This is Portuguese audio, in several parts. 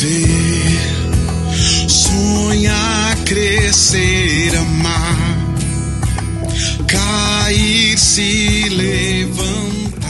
viver, sonhar, crescer, amar, cair, se levantar.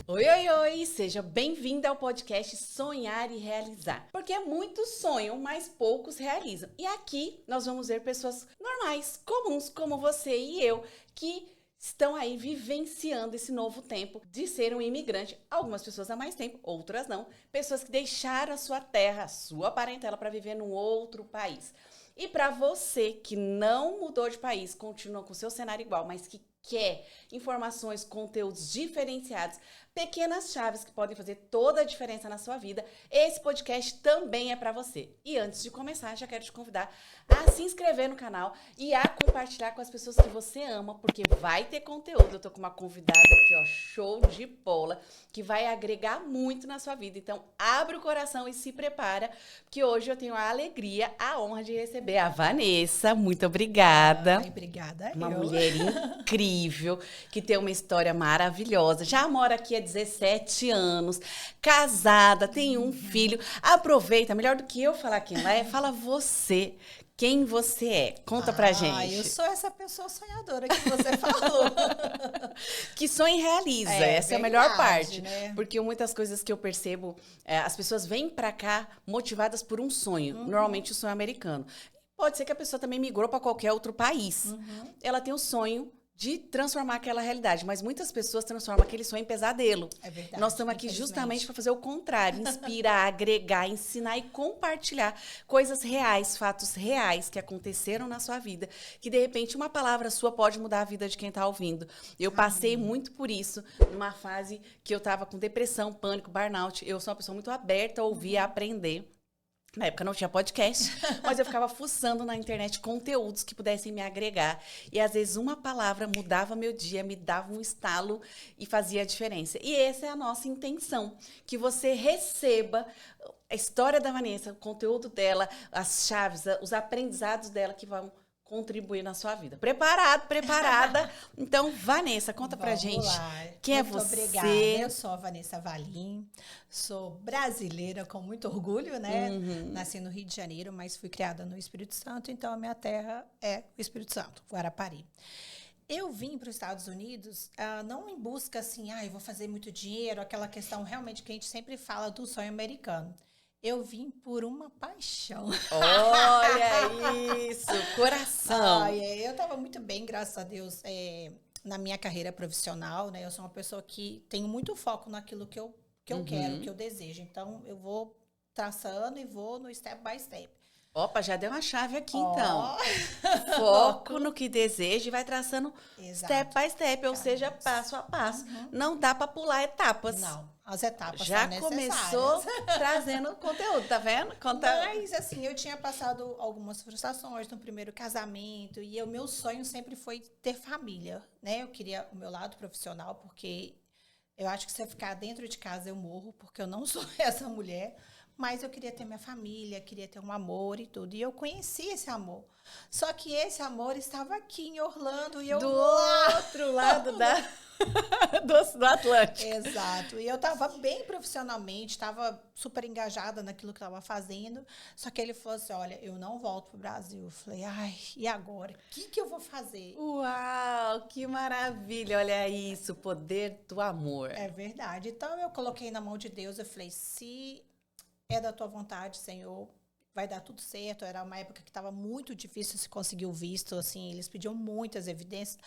Oi, oi, oi! Seja bem-vinda ao podcast Sonhar e Realizar. Porque muitos sonham, mas poucos realizam. E aqui nós vamos ver pessoas normais, comuns, como você e eu, que estão aí vivenciando esse novo tempo de ser um imigrante. Algumas pessoas há mais tempo, outras não. Pessoas que deixaram a sua terra, a sua parentela para viver num outro país. E para você que não mudou de país, continua com o seu cenário igual, mas que quer informações, conteúdos diferenciados, pequenas chaves que podem fazer toda a diferença na sua vida, esse podcast também é para você. E antes de começar, já quero te convidar a se inscrever no canal e a compartilhar com as pessoas que você ama, porque vai ter conteúdo. Eu tô com uma convidada aqui, ó, show de bola, que vai agregar muito na sua vida. Então, abre o coração e se prepara, porque hoje eu tenho a alegria, a honra de receber a Vanessa. Muito obrigada. Ai, obrigada. Uma mulher incrível, que tem uma história maravilhosa. Já mora aqui há 17 anos, casada, tem um filho. Aproveita, melhor do que eu falar quem ela é, fala você. Quem você é? Conta pra gente. Eu sou essa pessoa sonhadora que você falou. Que sonha e realiza. Essa é a verdade, melhor parte. né? Porque muitas coisas que eu percebo, as pessoas vêm pra cá motivadas por um sonho. Normalmente o sonho é americano. Pode ser que a pessoa também migrou para qualquer outro país. Ela tem o sonho de transformar aquela realidade, mas muitas pessoas transformam aquele sonho em pesadelo. É verdade. Nós estamos aqui justamente para fazer o contrário, inspirar, agregar, ensinar e compartilhar coisas reais, fatos reais que aconteceram na sua vida, que de repente uma palavra sua pode mudar a vida de quem está ouvindo. Eu passei muito por isso, numa fase que eu estava com depressão, pânico, burnout. Eu sou uma pessoa muito aberta a ouvir, a aprender. Na época não tinha podcast, mas eu ficava fuçando na internet conteúdos que pudessem me agregar. E às vezes uma palavra mudava meu dia, me dava um estalo e fazia a diferença. E essa é a nossa intenção, que você receba a história da Vanessa, o conteúdo dela, as chaves, os aprendizados dela que vão contribuir na sua vida. Preparado, preparada? Então, Vanessa, conta pra gente. Quem é você? Obrigada. Eu sou a Vanessa Valim, sou brasileira com muito orgulho, né? Nasci no Rio de Janeiro, mas fui criada no Espírito Santo, então a minha terra é o Espírito Santo, Guarapari. Eu vim para os Estados Unidos não em busca assim, eu vou fazer muito dinheiro, aquela questão realmente que a gente sempre fala do sonho americano. Eu vim por uma paixão. Olha isso, coração. Eu estava muito bem, graças a Deus, na minha carreira profissional, né? Eu sou uma pessoa que tenho muito foco naquilo que eu quero, que eu desejo. Então, eu vou traçando e vou no step by step. Opa, já deu uma chave aqui, então. Foco no que deseja e vai traçando step by step, ou seja, passo a passo. Não dá para pular etapas. Não, as etapas já são necessárias. começou trazendo conteúdo, tá vendo? Mas, assim, eu tinha passado algumas frustrações no primeiro casamento e o meu sonho sempre foi ter família, né? Eu queria o meu lado profissional, porque eu acho que se eu ficar dentro de casa eu morro, porque eu não sou essa mulher. Mas eu queria ter minha família, queria ter um amor e tudo. E eu conheci esse amor. Só que esse amor estava aqui em Orlando e eu... Do outro lado do Atlântico. Exato. E eu estava bem profissionalmente, estava super engajada naquilo que eu estava fazendo. Só que ele falou assim, olha, eu não volto para o Brasil. Eu falei, e agora? O que eu vou fazer? Uau, que maravilha. Olha isso, o poder do amor. É verdade. Então, eu coloquei na mão de Deus. Eu falei, se... é da tua vontade, Senhor, vai dar tudo certo. Era uma época que estava muito difícil se conseguir o visto, assim, eles pediam muitas evidências.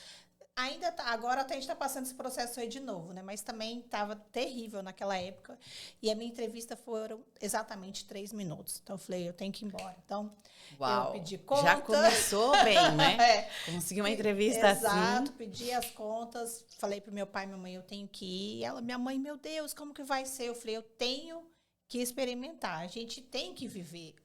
Ainda agora até a gente está passando esse processo aí de novo, né? Mas também estava terrível naquela época. E a minha entrevista foram exatamente 3 minutos. Então eu falei, eu tenho que ir embora. Então, eu pedi conta. Já começou bem, né? Consegui uma entrevista assim. Exato, pedi as contas, falei pro meu pai e minha mãe, eu tenho que ir. E ela, minha mãe, meu Deus, como que vai ser? Eu falei, eu tenho que experimentar, a gente tem que viver.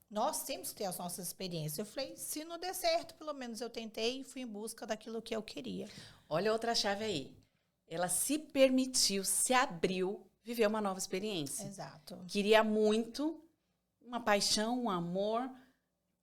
Nós temos que ter as nossas experiências. Eu falei, se não der certo, pelo menos eu tentei e fui em busca daquilo que eu queria. Olha outra chave aí. Ela se permitiu, se abriu, viver uma nova experiência. Exato. Queria muito uma paixão, um amor,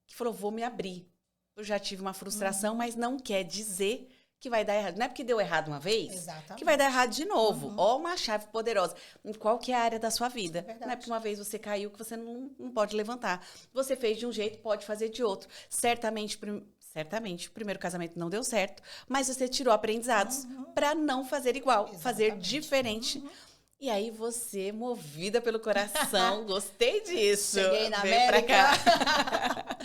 que falou, vou me abrir. Eu já tive uma frustração, mas não quer dizer que vai dar errado. Não é porque deu errado uma vez Exatamente. que vai dar errado de novo. Ó, uma chave poderosa. Em qualquer área da sua vida. verdade. Não é porque uma vez você caiu que você não pode levantar. Você fez de um jeito, pode fazer de outro. Certamente, o primeiro casamento não deu certo, mas você tirou aprendizados para não fazer igual, fazer Exatamente. diferente. E aí você, movida pelo coração, gostei disso. Cheguei na Veio pra América. cá.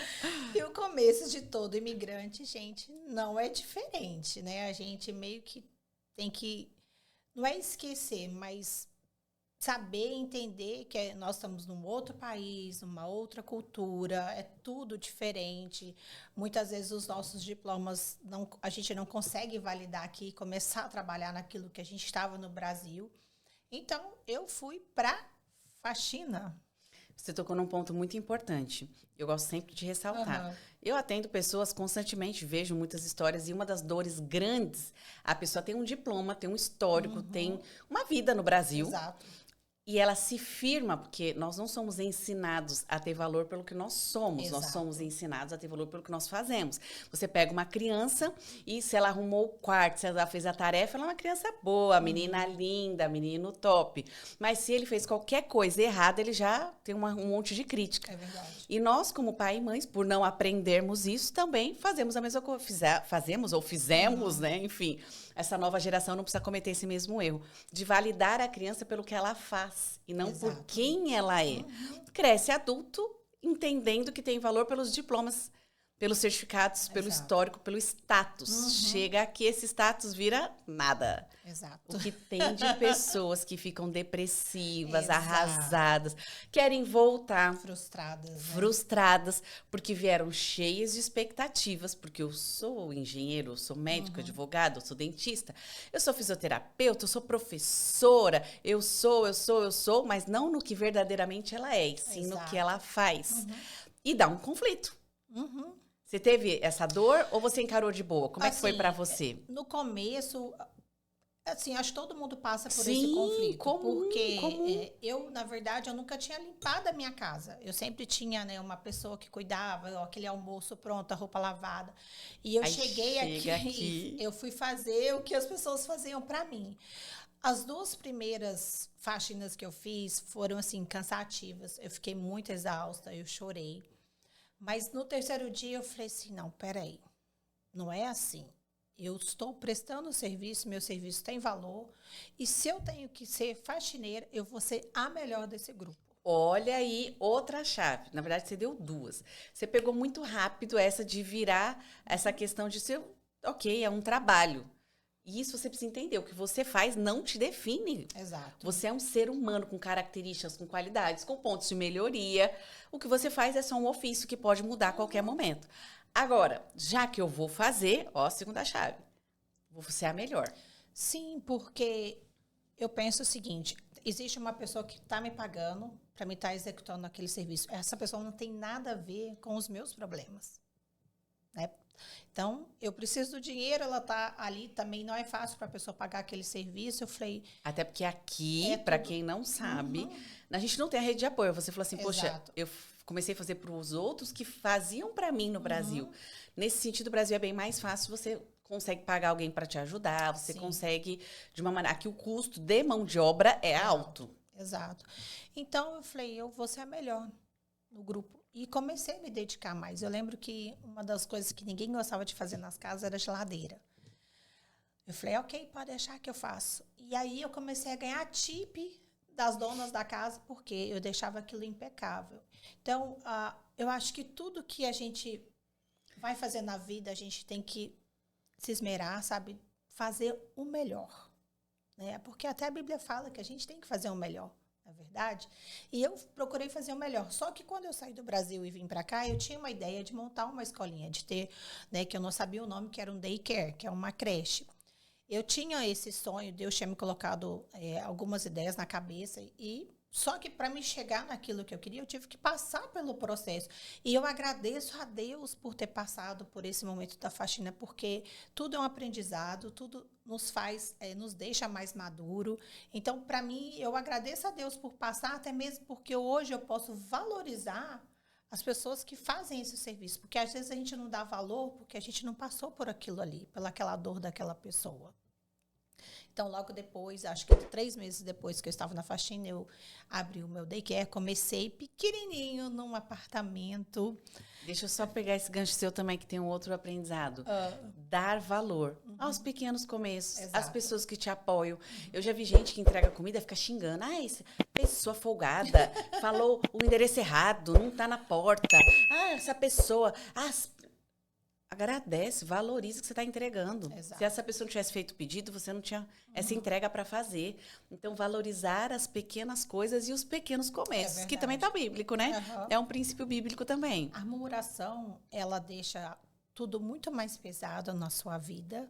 E o começo de todo imigrante, gente, não é diferente, né? A gente meio que tem que, não é esquecer, mas saber entender que nós estamos num outro país, numa outra cultura, é tudo diferente. Muitas vezes os nossos diplomas, a gente não consegue validar aqui e começar a trabalhar naquilo que a gente estava no Brasil. Então, eu fui para faxina. Você tocou num ponto muito importante. Eu gosto sempre de ressaltar. Aham. Eu atendo pessoas constantemente, vejo muitas histórias e uma das dores grandes, a pessoa tem um diploma, tem um histórico, tem uma vida no Brasil. Exato. E ela se firma, porque nós não somos ensinados a ter valor pelo que nós somos. Nós Exato. somos ensinados a ter valor pelo que nós fazemos. Você pega uma criança e se ela arrumou o quarto, se ela fez a tarefa, ela é uma criança boa, menina linda, menino top. Mas se ele fez qualquer coisa errada, ele já tem um monte de crítica. É verdade. E nós, como pai e mães, por não aprendermos isso, também fazemos a mesma coisa. Fizemos, né? Enfim, essa nova geração não precisa cometer esse mesmo erro. De validar a criança pelo que ela faz e não por Exato. quem ela é. Cresce adulto entendendo que tem valor pelos diplomas, pelos certificados, pelo Exato. histórico, pelo status. Chega aqui, esse status vira nada. Exato. O que tem de pessoas que ficam depressivas, Exato. arrasadas, querem voltar Frustradas. Né? frustradas, porque vieram cheias de expectativas, porque eu sou engenheiro, eu sou médico, advogado, eu sou dentista, eu sou fisioterapeuta, eu sou professora, eu sou, mas não no que verdadeiramente ela é, e sim no Exato. que ela faz. E dá um conflito. Uhum. Você teve essa dor ou você encarou de boa? Como é que foi Assim, pra você? No começo, assim, acho que todo mundo passa por Sim, esse conflito. comum, Porque comum. eu, na verdade, eu nunca tinha limpado a minha casa. Eu sempre tinha, né, uma pessoa que cuidava, aquele almoço pronto, a roupa lavada. E eu Aí cheguei chega aqui, eu fui fazer o que as pessoas faziam para mim. As 2 primeiras faxinas que eu fiz foram, assim, cansativas. Eu fiquei muito exausta, eu chorei. Mas no 3º dia eu falei assim, não, peraí, não é assim. Eu estou prestando serviço, meu serviço tem valor. E se eu tenho que ser faxineira, eu vou ser a melhor desse grupo. Olha aí, outra chave. Na verdade, você deu 2. Você pegou muito rápido essa de virar essa questão de ser, ok, é um trabalho. E isso você precisa entender. O que você faz não te define. Exato. Você é um ser humano com características, com qualidades, com pontos de melhoria. O que você faz é só um ofício que pode mudar a qualquer momento. Agora, já que eu vou fazer, ó, a segunda chave. Vou ser a melhor. Sim, porque eu penso o seguinte, existe uma pessoa que está me pagando para me estar executando aquele serviço. Essa pessoa não tem nada a ver com os meus problemas, né? Então, eu preciso do dinheiro, ela está ali, também não é fácil para a pessoa pagar aquele serviço. Eu falei, Até porque aqui, É para tudo- quem não sabe, a gente não tem a rede de apoio. Você falou assim, poxa, Exato. eu comecei a fazer para os outros que faziam para mim no Brasil. Nesse sentido, o Brasil é bem mais fácil, você consegue pagar alguém para te ajudar, você Sim. consegue de uma maneira... Aqui o custo de mão de obra é alto. exato. Então, eu falei, eu vou ser a melhor no grupo. E comecei a me dedicar mais. Eu lembro que uma das coisas que ninguém gostava de fazer nas casas era geladeira. Eu falei, ok, pode deixar que eu faço. E aí eu comecei a ganhar tip das donas da casa, porque eu deixava aquilo impecável. Então, eu acho que tudo que a gente vai fazer na vida, a gente tem que se esmerar, sabe? Fazer o melhor. Né? Porque até a Bíblia fala que a gente tem que fazer o melhor, na verdade. E eu procurei fazer o melhor. Só que quando eu saí do Brasil e vim para cá, eu tinha uma ideia de montar uma escolinha, de ter, né, que eu não sabia o nome, que era um daycare, que é uma creche. Eu tinha esse sonho, Deus tinha me colocado algumas ideias na cabeça, e só que para me chegar naquilo que eu queria, eu tive que passar pelo processo. E eu agradeço a Deus por ter passado por esse momento da faxina, porque tudo é um aprendizado, tudo nos faz, nos deixa mais maduro. Então, para mim, eu agradeço a Deus por passar, até mesmo porque hoje eu posso valorizar as pessoas que fazem esse serviço. Porque às vezes a gente não dá valor porque a gente não passou por aquilo ali, pelaquela dor daquela pessoa. Então, logo depois, acho que 3 meses depois que eu estava na faxina, eu abri o meu daycare, comecei pequenininho num apartamento. Deixa eu só pegar esse gancho seu também, que tem um outro aprendizado. Dar valor aos pequenos começos, Exato. às pessoas que te apoiam. Eu já vi gente que entrega comida e fica xingando. Ah, essa pessoa folgada, falou o endereço errado, não tá na porta. Ah, essa pessoa... Agradece, valoriza o que você está entregando. Exato. Se essa pessoa não tivesse feito o pedido, você não tinha essa entrega para fazer. Então, valorizar as pequenas coisas e os pequenos começos, que também está bíblico, né? É um princípio bíblico também. A murmuração, ela deixa tudo muito mais pesado na sua vida.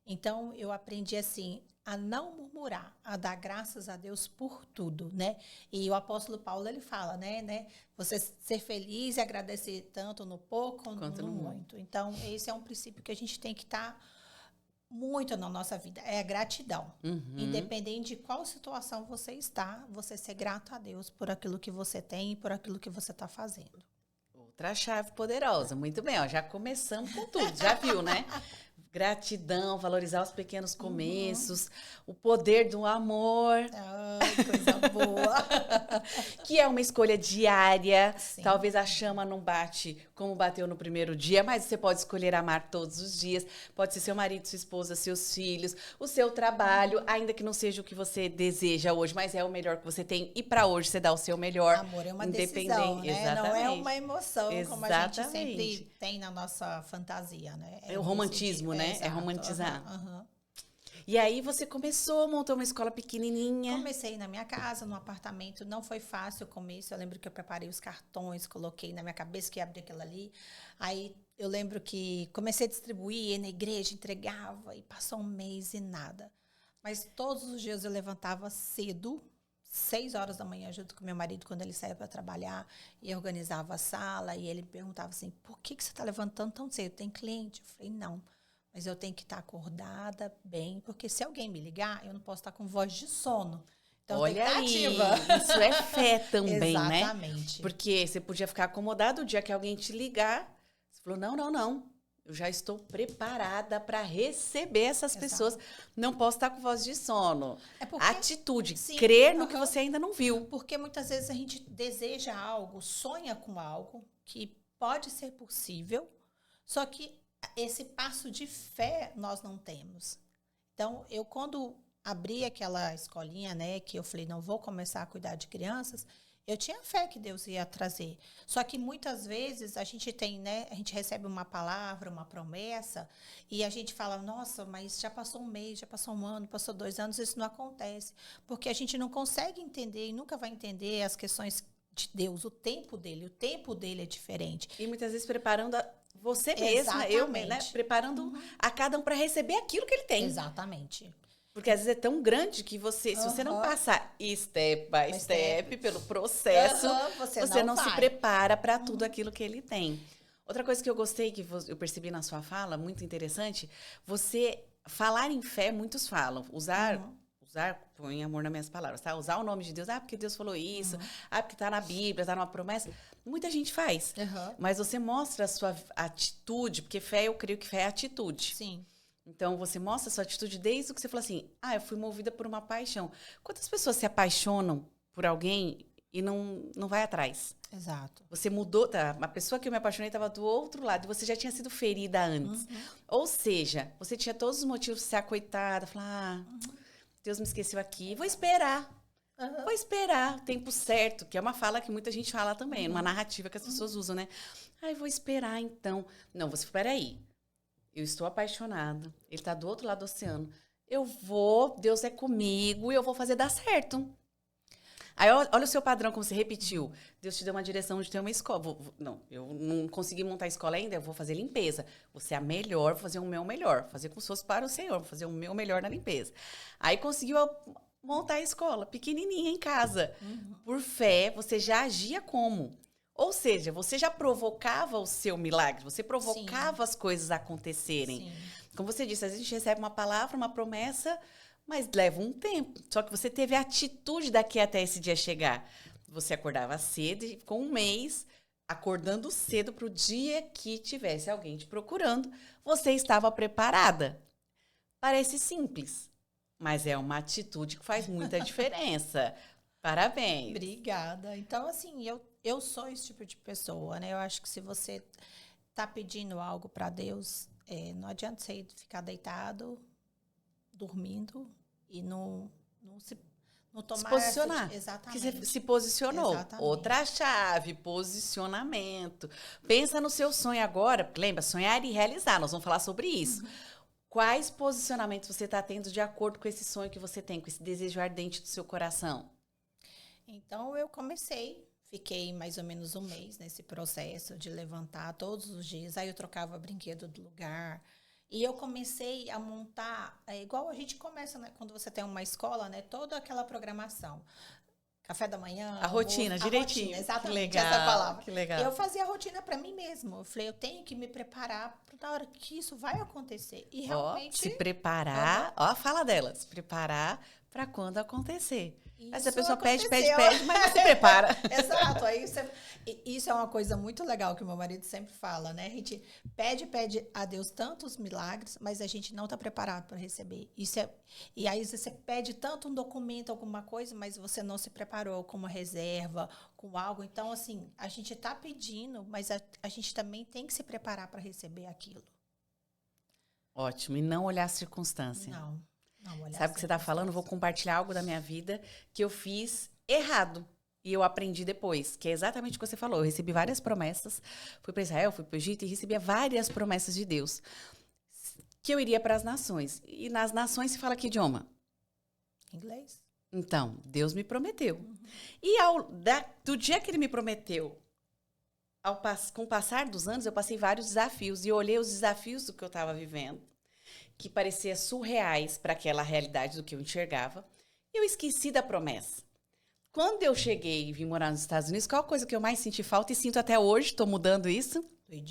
Então, eu aprendi assim, a não murmurar, a dar graças a Deus por tudo, né? E o apóstolo Paulo, ele fala, né? Você ser feliz e agradecer tanto no pouco quanto no muito. Então, esse é um princípio que a gente tem que estar muito na nossa vida, é a gratidão. Independente de qual situação você está, você ser grato a Deus por aquilo que você tem e por aquilo que você está fazendo. Outra chave poderosa, muito bem, ó, já começamos com tudo, já viu, né? Gratidão, valorizar os pequenos começos, o poder do amor. Ai, coisa boa. Que é uma escolha diária. Sim. Talvez a chama não bate como bateu no primeiro dia, mas você pode escolher amar todos os dias. Pode ser seu marido, sua esposa, seus filhos, o seu trabalho, ainda que não seja o que você deseja hoje, mas é o melhor que você tem. E para hoje você dá o seu melhor. Amor é uma decisão, né? Exatamente. Não é uma emoção, como a gente Exatamente. sempre tem na nossa fantasia, né? É o romantismo, né? Exato. É romantizar. Aham. E aí você começou, montou uma escola pequenininha. Comecei na minha casa, num apartamento. Não foi fácil o começo. Eu lembro que eu preparei os cartões, coloquei na minha cabeça que ia abrir aquilo ali. Aí eu lembro que comecei a distribuir, ia na igreja, entregava. E passou um mês e nada. Mas todos os dias eu levantava cedo, 6 horas da manhã, junto com meu marido, quando ele saía para trabalhar, e organizava a sala. E ele me perguntava assim, por que você está levantando tão cedo? Tem cliente? Eu falei, não. Mas eu tenho que estar acordada bem, porque se alguém me ligar, eu não posso estar com voz de sono. Então, olha eu tenho que estar aí, ativa. isso é fé também, né? Exatamente. Porque você podia ficar acomodado o dia que alguém te ligar. Você falou, não. Eu já estou preparada para receber essas pessoas. Não posso estar com voz de sono. É porque, atitude, sim, crer no que você ainda não viu. Porque muitas vezes a gente deseja algo, sonha com algo que pode ser possível, só que esse passo de fé nós não temos. Então, eu quando abri aquela escolinha, né, que eu falei, não vou começar a cuidar de crianças, eu tinha fé que Deus ia trazer. Só que muitas vezes a gente tem, né, a gente recebe uma palavra, uma promessa, e a gente fala, nossa, mas já passou um mês, já passou um ano, passou 2 anos, isso não acontece. Porque a gente não consegue entender e nunca vai entender as questões de Deus, o tempo dele é diferente. E muitas vezes preparando você mesma, eu, né? Preparando a cada um para receber aquilo que ele tem. Exatamente. Porque às vezes é tão grande que você, se você não passar step by step pelo processo, você não se prepara para tudo aquilo que ele tem. Outra coisa que eu gostei, que eu percebi na sua fala, muito interessante, você falar em fé, muitos falam, usar, põe amor nas minhas palavras, tá? Usar o nome de Deus, porque Deus falou isso, porque tá na Bíblia, tá numa promessa. Muita gente faz, mas você mostra a sua atitude, porque fé, eu creio que fé é atitude. Sim. Então, você mostra a sua atitude desde o que você falou assim, eu fui movida por uma paixão. Quantas pessoas se apaixonam por alguém e não vai atrás? Exato. Você mudou, tá? A pessoa que eu me apaixonei estava do outro lado, e você já tinha sido ferida antes. Ou seja, você tinha todos os motivos de ser acoitada, falar, Deus me esqueceu aqui, vou esperar. Vou esperar o tempo certo, que é uma fala que muita gente fala também, uma narrativa que as pessoas usam, né? Vou esperar então. Não, você, peraí. Eu estou apaixonada, ele está do outro lado do oceano. Deus é comigo e eu vou fazer dar certo. Aí olha o seu padrão, como você repetiu. Deus te deu uma direção de ter uma escola. Eu não consegui montar a escola ainda, eu vou fazer limpeza. Você é a melhor, vou fazer o meu melhor. Fazer como se fosse para o Senhor, vou fazer o meu melhor na limpeza. Aí conseguiu montar a escola, pequenininha em casa. Por fé, você já agia como? Ou seja, você já provocava o seu milagre, você provocava as coisas a acontecerem. Sim. Como você disse, às vezes a gente recebe uma palavra, uma promessa, mas leva um tempo. Só que você teve a atitude daqui até esse dia chegar. Você acordava cedo e ficou um mês acordando cedo para o dia que tivesse alguém te procurando, você estava preparada. Parece simples, mas é uma atitude que faz muita diferença. Parabéns. Obrigada. Então, assim, eu sou esse tipo de pessoa, né? Eu acho que se você tá pedindo algo para Deus, não adianta você ficar deitado, dormindo e não tomar Se posicionar. Porque Exatamente. você se posicionou. Exatamente. Outra chave, posicionamento. Pensa no seu sonho agora. Lembra, sonhar e realizar. Nós vamos falar sobre isso. Quais posicionamentos você está tendo de acordo com esse sonho que você tem, com esse desejo ardente do seu coração? Então, eu fiquei mais ou menos um mês nesse processo de levantar todos os dias. Aí eu trocava brinquedo do lugar. E eu comecei a montar, igual a gente começa, né, quando você tem uma escola, né, toda aquela programação. Café da manhã, A rotina, direitinho. Rotina, exatamente, que legal, essa palavra. Que legal. Eu fazia a rotina para mim mesma. Eu falei, eu tenho que me preparar na hora que isso vai acontecer. E realmente... Se preparar, fala dela, se preparar para quando acontecer. Mas a Isso pessoa pede, aconteceu. mas não se prepara. Exato. Aí isso é uma coisa muito legal que o meu marido sempre fala, né? A gente pede a Deus tantos milagres, mas a gente não está preparado para receber. E aí você pede tanto um documento, alguma coisa, mas você não se preparou com uma reserva, com algo. Então, assim, a gente está pedindo, mas a gente também tem que se preparar para receber aquilo. Ótimo. E não olhar a circunstância. Não. Sabe o que você está falando? Eu vou compartilhar algo da minha vida que eu fiz errado. E eu aprendi depois, que é exatamente o que você falou. Eu recebi várias promessas. Fui para Israel, fui para o Egito e recebia várias promessas de Deus. Que eu iria para as nações. E nas nações se fala que idioma? Inglês. Então, Deus me prometeu. E do dia que ele me prometeu, com o passar dos anos, eu passei vários desafios. E eu olhei os desafios do que eu estava vivendo, que parecia surreais para aquela realidade do que eu enxergava. E eu esqueci da promessa. Quando eu cheguei e vim morar nos Estados Unidos, qual a coisa que eu mais senti falta e sinto até hoje, estou mudando isso?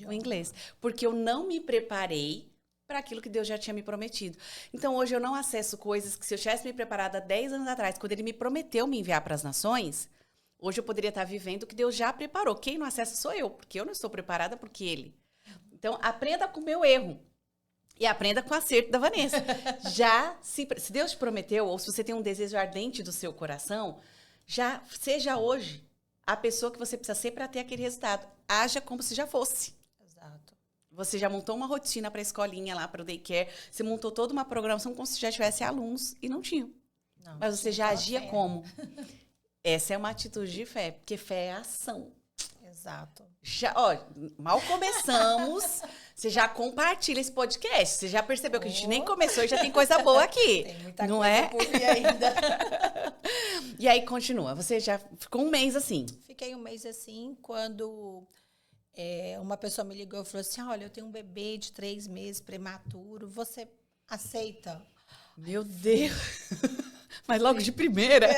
O inglês. Porque eu não me preparei para aquilo que Deus já tinha me prometido. Então, hoje eu não acesso coisas que se eu tivesse me preparado há 10 anos atrás, quando ele me prometeu me enviar para as nações, hoje eu poderia estar vivendo o que Deus já preparou. Quem não acessa sou eu, porque eu não estou preparada porque ele. Então, aprenda com o meu erro. E aprenda com o acerto da Vanessa. Se Deus te prometeu, ou se você tem um desejo ardente do seu coração, já seja hoje a pessoa que você precisa ser para ter aquele resultado. Haja como se já fosse. Exato. Você já montou uma rotina para a escolinha lá, para o daycare. Você montou toda uma programação como se já tivesse alunos e não tinham. Não, mas você já agia fé. como? Essa é uma atitude de fé, porque fé é ação. Exato. Mal começamos, você já compartilha esse podcast. Você já percebeu que a gente nem começou e já tem coisa boa aqui. Tem muita não coisa é? por vir ainda. E aí, continua. Você já ficou um mês assim. Fiquei um mês assim, quando uma pessoa me ligou e falou assim, olha, eu tenho um bebê de 3 meses, prematuro, você aceita? Meu Deus! Mas logo de primeira.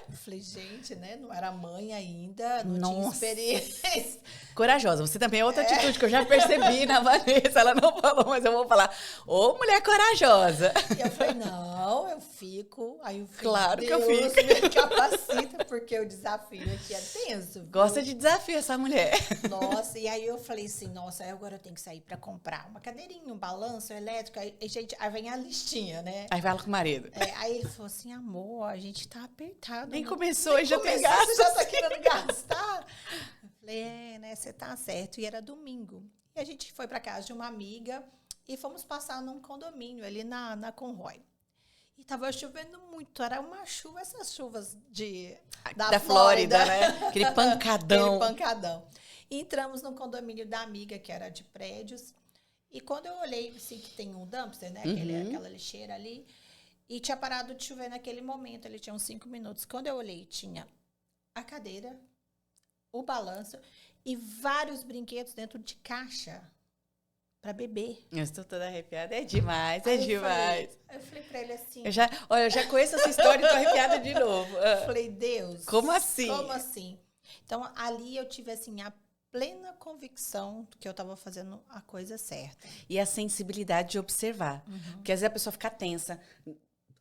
Eu falei, gente, né? Não era mãe ainda, não tinha Nossa. experiência. Corajosa. Você também é outra atitude que eu já percebi na Vanessa. Ela não falou, mas eu vou falar. Ô, mulher corajosa. E eu falei, não, eu fico. Aí eu falei, Claro que eu Deus, fico. me capacita, porque o desafio aqui é tenso. viu? Gosta de desafio essa mulher. Nossa, e aí eu falei assim, nossa, agora eu tenho que sair pra comprar uma cadeirinha, um balanço elétrico. Aí vem a listinha, né? Aí vai lá com o marido. Aí ele falou assim, amor, a gente tá apertado. Nem né? começou e já tem Começou, gasto. você já tá querendo gastar? Eu falei, né, você tá certo. E era domingo. E a gente foi pra casa de uma amiga e fomos passar num condomínio ali na Conroy. E tava chovendo muito, era uma chuva, essas chuvas da Flórida, né? Aquele pancadão. Aquele pancadão. E entramos no condomínio da amiga, que era de prédios. E quando eu olhei, assim, que tem um dumpster, né? Aquela lixeira ali. E tinha parado de chover naquele momento, ele tinha uns 5 minutos. Quando eu olhei, tinha a cadeira, o balanço e vários brinquedos dentro de caixa para bebê. Eu estou toda arrepiada. É demais, é Aí demais. Eu falei para ele assim... Eu já conheço essa história e tô arrepiada de novo. Eu falei, Deus... Como assim? Como assim? Então, ali eu tive, assim, a plena convicção de que eu estava fazendo a coisa certa. E a sensibilidade de observar. Porque às vezes a pessoa fica tensa.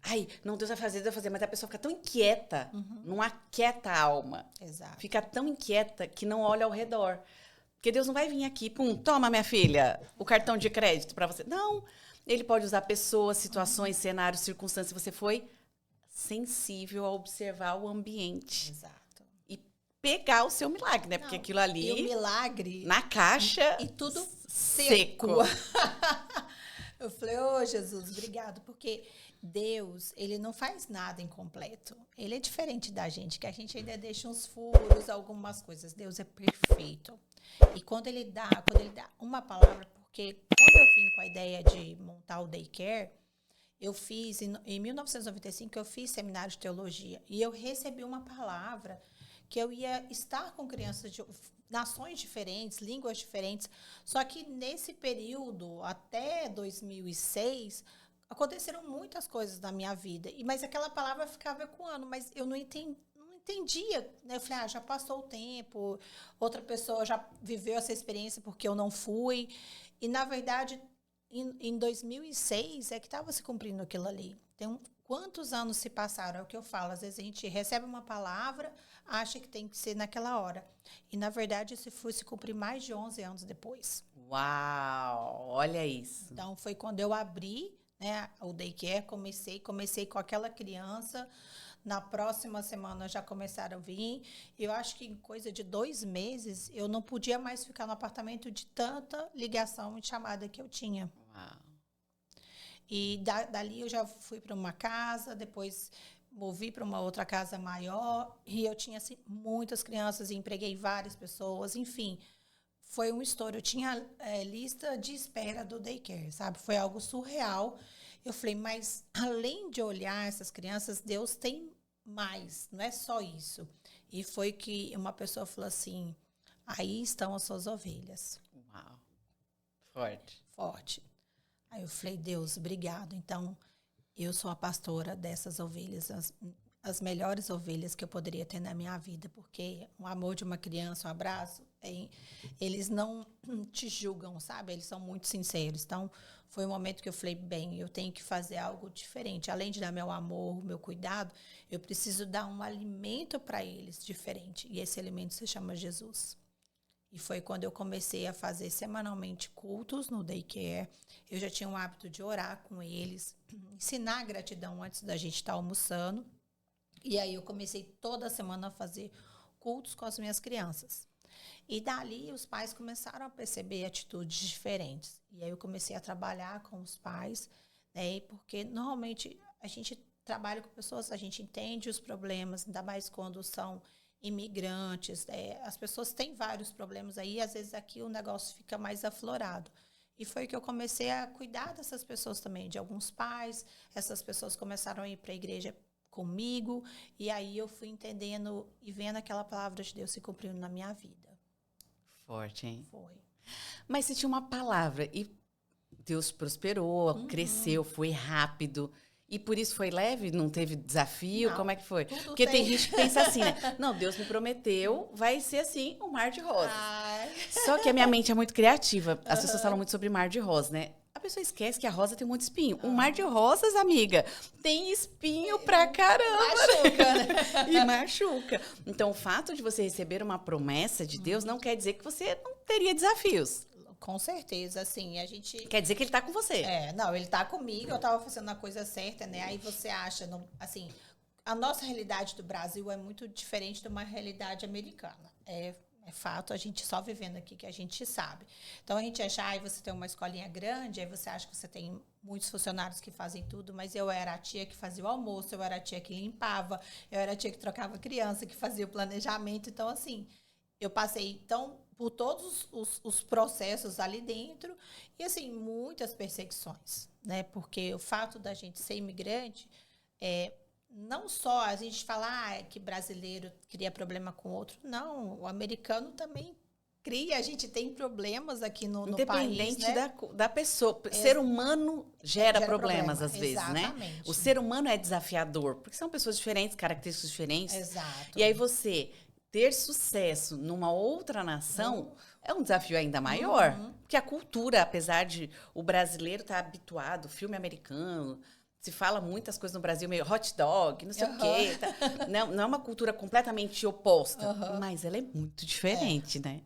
ai, não, Deus vai fazer, mas a pessoa fica tão inquieta, não aquieta a alma. Exato. Fica tão inquieta que não olha ao redor. Porque Deus não vai vir aqui, pum, toma, minha filha, o cartão de crédito para você. Não, ele pode usar pessoas, situações, cenários, circunstâncias. Você foi sensível a observar o ambiente. Exato. E pegar o seu milagre, né? Porque Não, aquilo ali, E o milagre... na caixa, E tudo seco. Eu falei, ô Jesus, obrigado, porque Deus, ele não faz nada incompleto. Ele é diferente da gente, que a gente ainda deixa uns furos, algumas coisas. Deus é perfeito. E quando ele dá uma palavra, porque quando eu vim com a ideia de montar o daycare, eu fiz, em 1995, eu fiz seminário de teologia, e eu recebi uma palavra que eu ia estar com crianças de nações diferentes, línguas diferentes. Só que nesse período, até 2006, aconteceram muitas coisas na minha vida. Mas aquela palavra ficava ecoando, mas eu não entendia. Né? Eu falei, já passou o tempo, outra pessoa já viveu essa experiência porque eu não fui. E, na verdade, em 2006 é que estava se cumprindo aquilo ali. Quantos anos se passaram? É o que eu falo. Às vezes a gente recebe uma palavra, acha que tem que ser naquela hora. E, na verdade, isso foi se cumprir mais de 11 anos depois. Uau, olha isso. Então, foi quando eu abri, né, o daycare, comecei com aquela criança. Na próxima semana já começaram a vir. Eu acho que em coisa de 2 meses, eu não podia mais ficar no apartamento de tanta ligação e chamada que eu tinha. Uau. E dali eu já fui para uma casa, depois movi para uma outra casa maior, e eu tinha assim, muitas crianças, e empreguei várias pessoas, enfim, foi um estouro. Eu tinha lista de espera do daycare, sabe? Foi algo surreal. Eu falei, mas além de olhar essas crianças, Deus tem mais, não é só isso. E foi que uma pessoa falou assim, aí estão as suas ovelhas. Uau, forte. Forte. Aí eu falei, Deus, obrigado. Então, eu sou a pastora dessas ovelhas, as melhores ovelhas que eu poderia ter na minha vida, porque o amor de uma criança, um abraço, eles não te julgam, sabe? Eles são muito sinceros. Então, foi um momento que eu falei, bem, eu tenho que fazer algo diferente. Além de dar meu amor, meu cuidado, eu preciso dar um alimento para eles diferente. E esse alimento se chama Jesus. E foi quando eu comecei a fazer semanalmente cultos no daycare. Eu já tinha um hábito de orar com eles, ensinar gratidão antes da gente estar almoçando. E aí eu comecei toda semana a fazer cultos com as minhas crianças. E dali os pais começaram a perceber atitudes diferentes. E aí eu comecei a trabalhar com os pais, né? Porque normalmente a gente trabalha com pessoas, a gente entende os problemas, ainda mais quando são imigrantes, as pessoas têm vários problemas aí, às vezes aqui o negócio fica mais aflorado. E foi que eu comecei a cuidar dessas pessoas também, de alguns pais. Essas pessoas começaram a ir para a igreja comigo, e aí eu fui entendendo e vendo aquela palavra de Deus se cumprindo na minha vida. Forte, hein? Foi. Mas você tinha uma palavra e Deus prosperou, cresceu, foi rápido. E por isso foi leve? Não teve desafio? Não, Como é que foi? Porque tem gente que pensa assim, né? Não, Deus me prometeu, vai ser assim, um mar de rosas. Ai. Só que a minha mente é muito criativa. As pessoas falam muito sobre mar de rosas, né? A pessoa esquece que a rosa tem muito espinho. Um mar de rosas, amiga, tem espinho pra caramba. Machuca, né? E machuca. Então, o fato de você receber uma promessa de Deus não quer dizer que você não teria desafios. Com certeza, assim, a gente... Quer dizer que ele tá com você. Não, ele tá comigo, eu tava fazendo a coisa certa, né? Aí você acha, assim, a nossa realidade do Brasil é muito diferente de uma realidade americana. É fato, a gente só vivendo aqui que a gente sabe. Então, a gente acha, aí você tem uma escolinha grande, aí você acha que você tem muitos funcionários que fazem tudo, mas eu era a tia que fazia o almoço, eu era a tia que limpava, eu era a tia que trocava criança, que fazia o planejamento. Então, assim, eu passei por todos os processos ali dentro e, assim, muitas perseguições, né? Porque o fato da gente ser imigrante, não só a gente falar que brasileiro cria problema com outro, não, o americano também cria, a gente tem problemas aqui no país, independente né? da pessoa. Ser humano gera problemas às vezes, exatamente, né? O ser humano é desafiador, porque são pessoas diferentes, características diferentes. Exato. E aí você ter sucesso numa outra nação é um desafio ainda maior. Porque a cultura, apesar de o brasileiro estar habituado, filme americano, se fala muitas coisas no Brasil, meio hot dog, não sei o quê. Tá? Não é uma cultura completamente oposta, mas ela é muito diferente, né?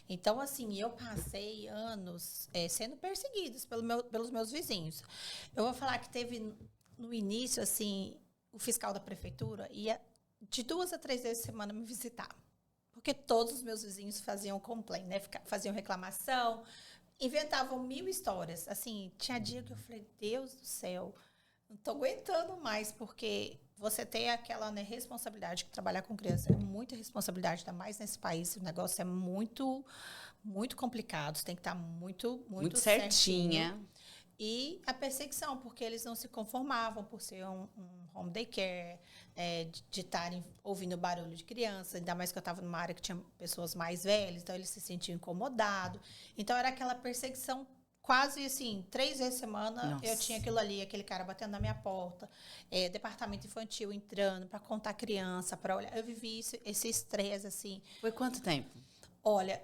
Então, assim, eu passei anos sendo perseguidas pelos meus vizinhos. Eu vou falar que teve, no início, assim, o fiscal da prefeitura ia de 2 a 3 vezes por semana me visitar. Porque todos os meus vizinhos faziam complaint, né? Faziam reclamação, inventavam 1000 histórias. Assim, tinha dia que eu falei, Deus do céu, não estou aguentando mais, porque você tem aquela, né, responsabilidade, que trabalhar com criança é muita responsabilidade, ainda mais nesse país, o negócio é muito, muito complicado, você tem que estar muito certinha. certinho. E a perseguição, porque eles não se conformavam por ser um home daycare, de estarem ouvindo barulho de criança, ainda mais que eu estava numa área que tinha pessoas mais velhas, então eles se sentiam incomodados. Então era aquela perseguição quase assim, 3 vezes por semana. Nossa. Eu tinha aquilo ali, aquele cara batendo na minha porta, departamento infantil entrando para contar criança, para olhar. Eu vivi esse estresse assim. Foi quanto tempo? Olha,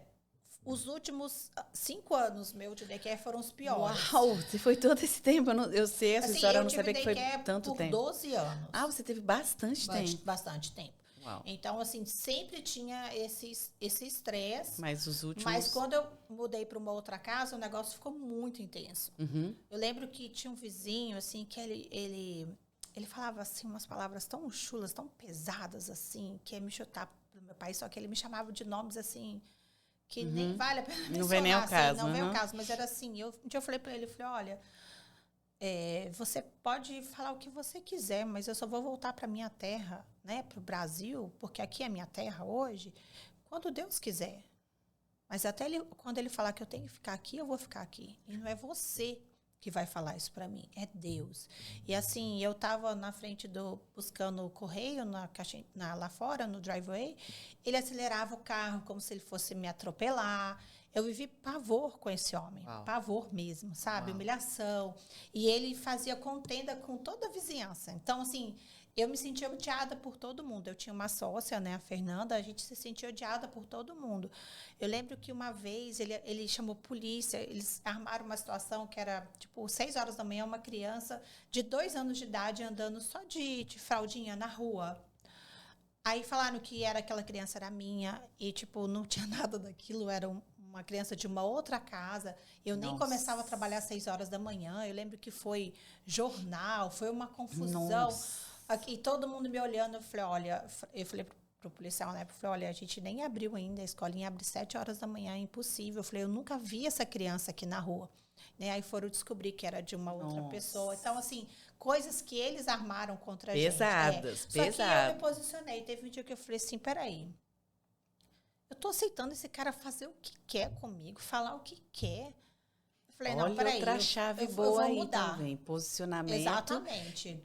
os últimos 5 anos meu de daycare foram os piores. Uau, você foi todo esse tempo? Eu sei essa história, eu não sabia que foi tanto por tempo. 12 anos. Ah, você teve bastante tempo. Bastante tempo. Uau. Então, assim, sempre tinha esse estresse. Mas os últimos... Mas quando eu mudei para uma outra casa, o negócio ficou muito intenso. Uhum. Eu lembro que tinha um vizinho, assim, que ele falava, assim, umas palavras tão chulas, tão pesadas, assim, que ia me chutar pro meu pai, só que ele me chamava de nomes, assim, que nem vale a pena mencionar. Não vem nem ao caso. Não vem ao caso, mas era assim, um dia eu falei para ele, olha, você pode falar o que você quiser, mas eu só vou voltar para minha terra, né, para o Brasil, porque aqui é minha terra hoje, quando Deus quiser. Mas até quando ele falar que eu tenho que ficar aqui, eu vou ficar aqui. E não é você que vai falar isso para mim, é Deus. E assim, eu estava na frente buscando o correio lá fora, no driveway, ele acelerava o carro como se ele fosse me atropelar. Eu vivi pavor com esse homem, pavor mesmo, sabe? Humilhação. E ele fazia contenda com toda a vizinhança. Então, assim, eu me sentia odiada por todo mundo. Eu tinha uma sócia, né, a Fernanda, a gente se sentia odiada por todo mundo. Eu lembro que uma vez ele chamou polícia, eles armaram uma situação que era, tipo, 6 horas da manhã, uma criança de 2 anos de idade andando só de fraldinha na rua. Aí falaram que aquela criança era minha e, tipo, não tinha nada daquilo, era uma criança de uma outra casa. Eu nem começava a trabalhar às 6 horas da manhã. Eu lembro que foi jornal, foi uma confusão. Nossa. Aqui, todo mundo me olhando, eu falei pro policial, né? Eu falei, olha, a gente nem abriu ainda, a escolinha abre 7 horas da manhã, é impossível. Eu falei, eu nunca vi essa criança aqui na rua. Né? Aí foram descobrir que era de uma outra pessoa. Então, assim, coisas que eles armaram contra a gente. Pesadas. Só que eu me posicionei. Teve um dia que eu falei assim, peraí, eu tô aceitando esse cara fazer o que quer comigo, falar o que quer. Falei, olha, não, peraí, outra chave eu boa vou aí mudar. também, posicionamento. Exatamente.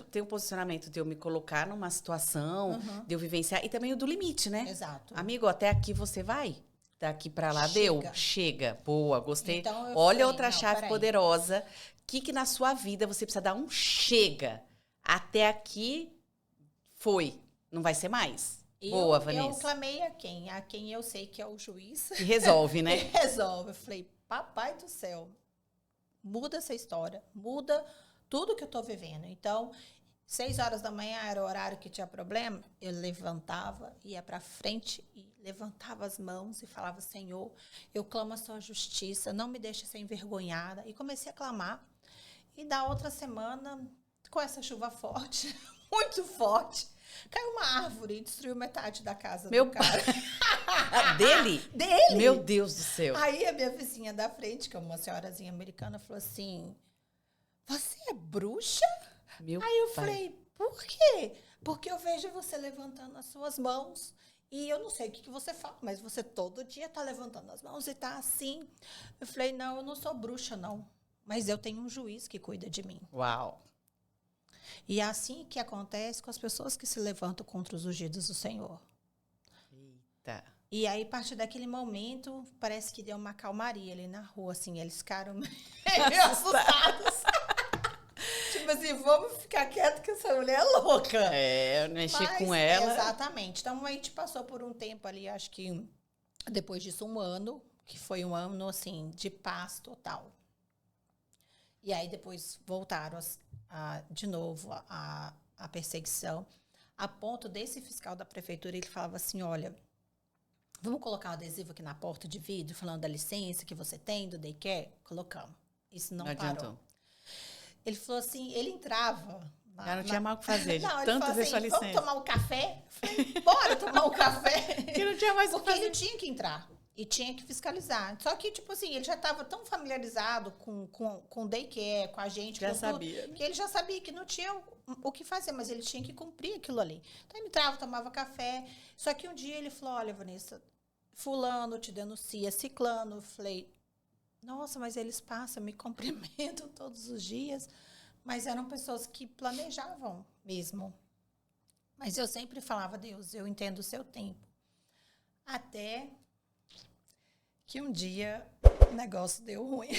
Tem um posicionamento de eu me colocar numa situação, de eu vivenciar, e também o do limite, né? Exato. Amigo, até aqui você vai? Daqui pra lá deu? Chega. Boa, gostei. Então, olha outra chave poderosa. O que na sua vida você precisa dar um chega? Até aqui foi. Não vai ser mais. Boa, Vanessa. Eu clamei a quem eu sei que é o juiz. Que resolve, né? Que resolve. Eu falei, papai do céu, muda essa história, muda tudo que eu tô vivendo. Então, 6 horas da manhã era o horário que tinha problema, eu levantava, ia para frente e levantava as mãos e falava, Senhor, eu clamo a sua justiça, não me deixe ser envergonhada. E comecei a clamar. E da outra semana, com essa chuva forte, muito forte, caiu uma árvore e destruiu metade da casa do cara. Dele? Dele. Meu Deus do céu. Aí a minha vizinha da frente, que é uma senhorazinha americana, falou assim, você é bruxa? Aí eu falei, por quê? Porque eu vejo você levantando as suas mãos e eu não sei o que você fala, mas você todo dia tá levantando as mãos e tá assim. Eu falei, não, eu não sou bruxa, não. Mas eu tenho um juiz que cuida de mim. Uau. E é assim que acontece com as pessoas que se levantam contra os ungidos do Senhor. Eita. E aí, a partir daquele momento, parece que deu uma calmaria ali na rua, assim, eles ficaram meio assustados. Tipo assim, vamos ficar quieto que essa mulher é louca. Mexer com ela. Exatamente. Então, a gente passou por um tempo ali, acho que depois disso, 1 ano, que foi um ano, assim, de paz total. E aí depois voltaram de novo a perseguição, a ponto desse fiscal da prefeitura, ele falava assim, olha, vamos colocar um adesivo aqui na porta de vidro, falando da licença que você tem, do daycare? Colocamos. Isso não parou. Adiantou. Ele falou assim, ele entrava... Já não tinha mal o que fazer, não, ele tanto falou ver assim, sua licença. vamos tomar um café? Eu falei, bora tomar um café. Que não tinha mais o que Porque fazer. ele tinha que entrar e tinha que fiscalizar. Só que, tipo assim, ele já estava tão familiarizado com o daycare, com a gente, Já com sabia, tudo, né? que ele já sabia que não tinha o que fazer, mas ele tinha que cumprir aquilo ali. Então, ele entrava, tomava café. Só que um dia ele falou, olha, Vanessa, fulano te denuncia, ciclano. Eu falei, nossa, mas eles passam, me cumprimentam todos os dias. Mas eram pessoas que planejavam mesmo. Mas eu sempre falava, Deus, eu entendo o seu tempo. Até que um dia o negócio deu ruim.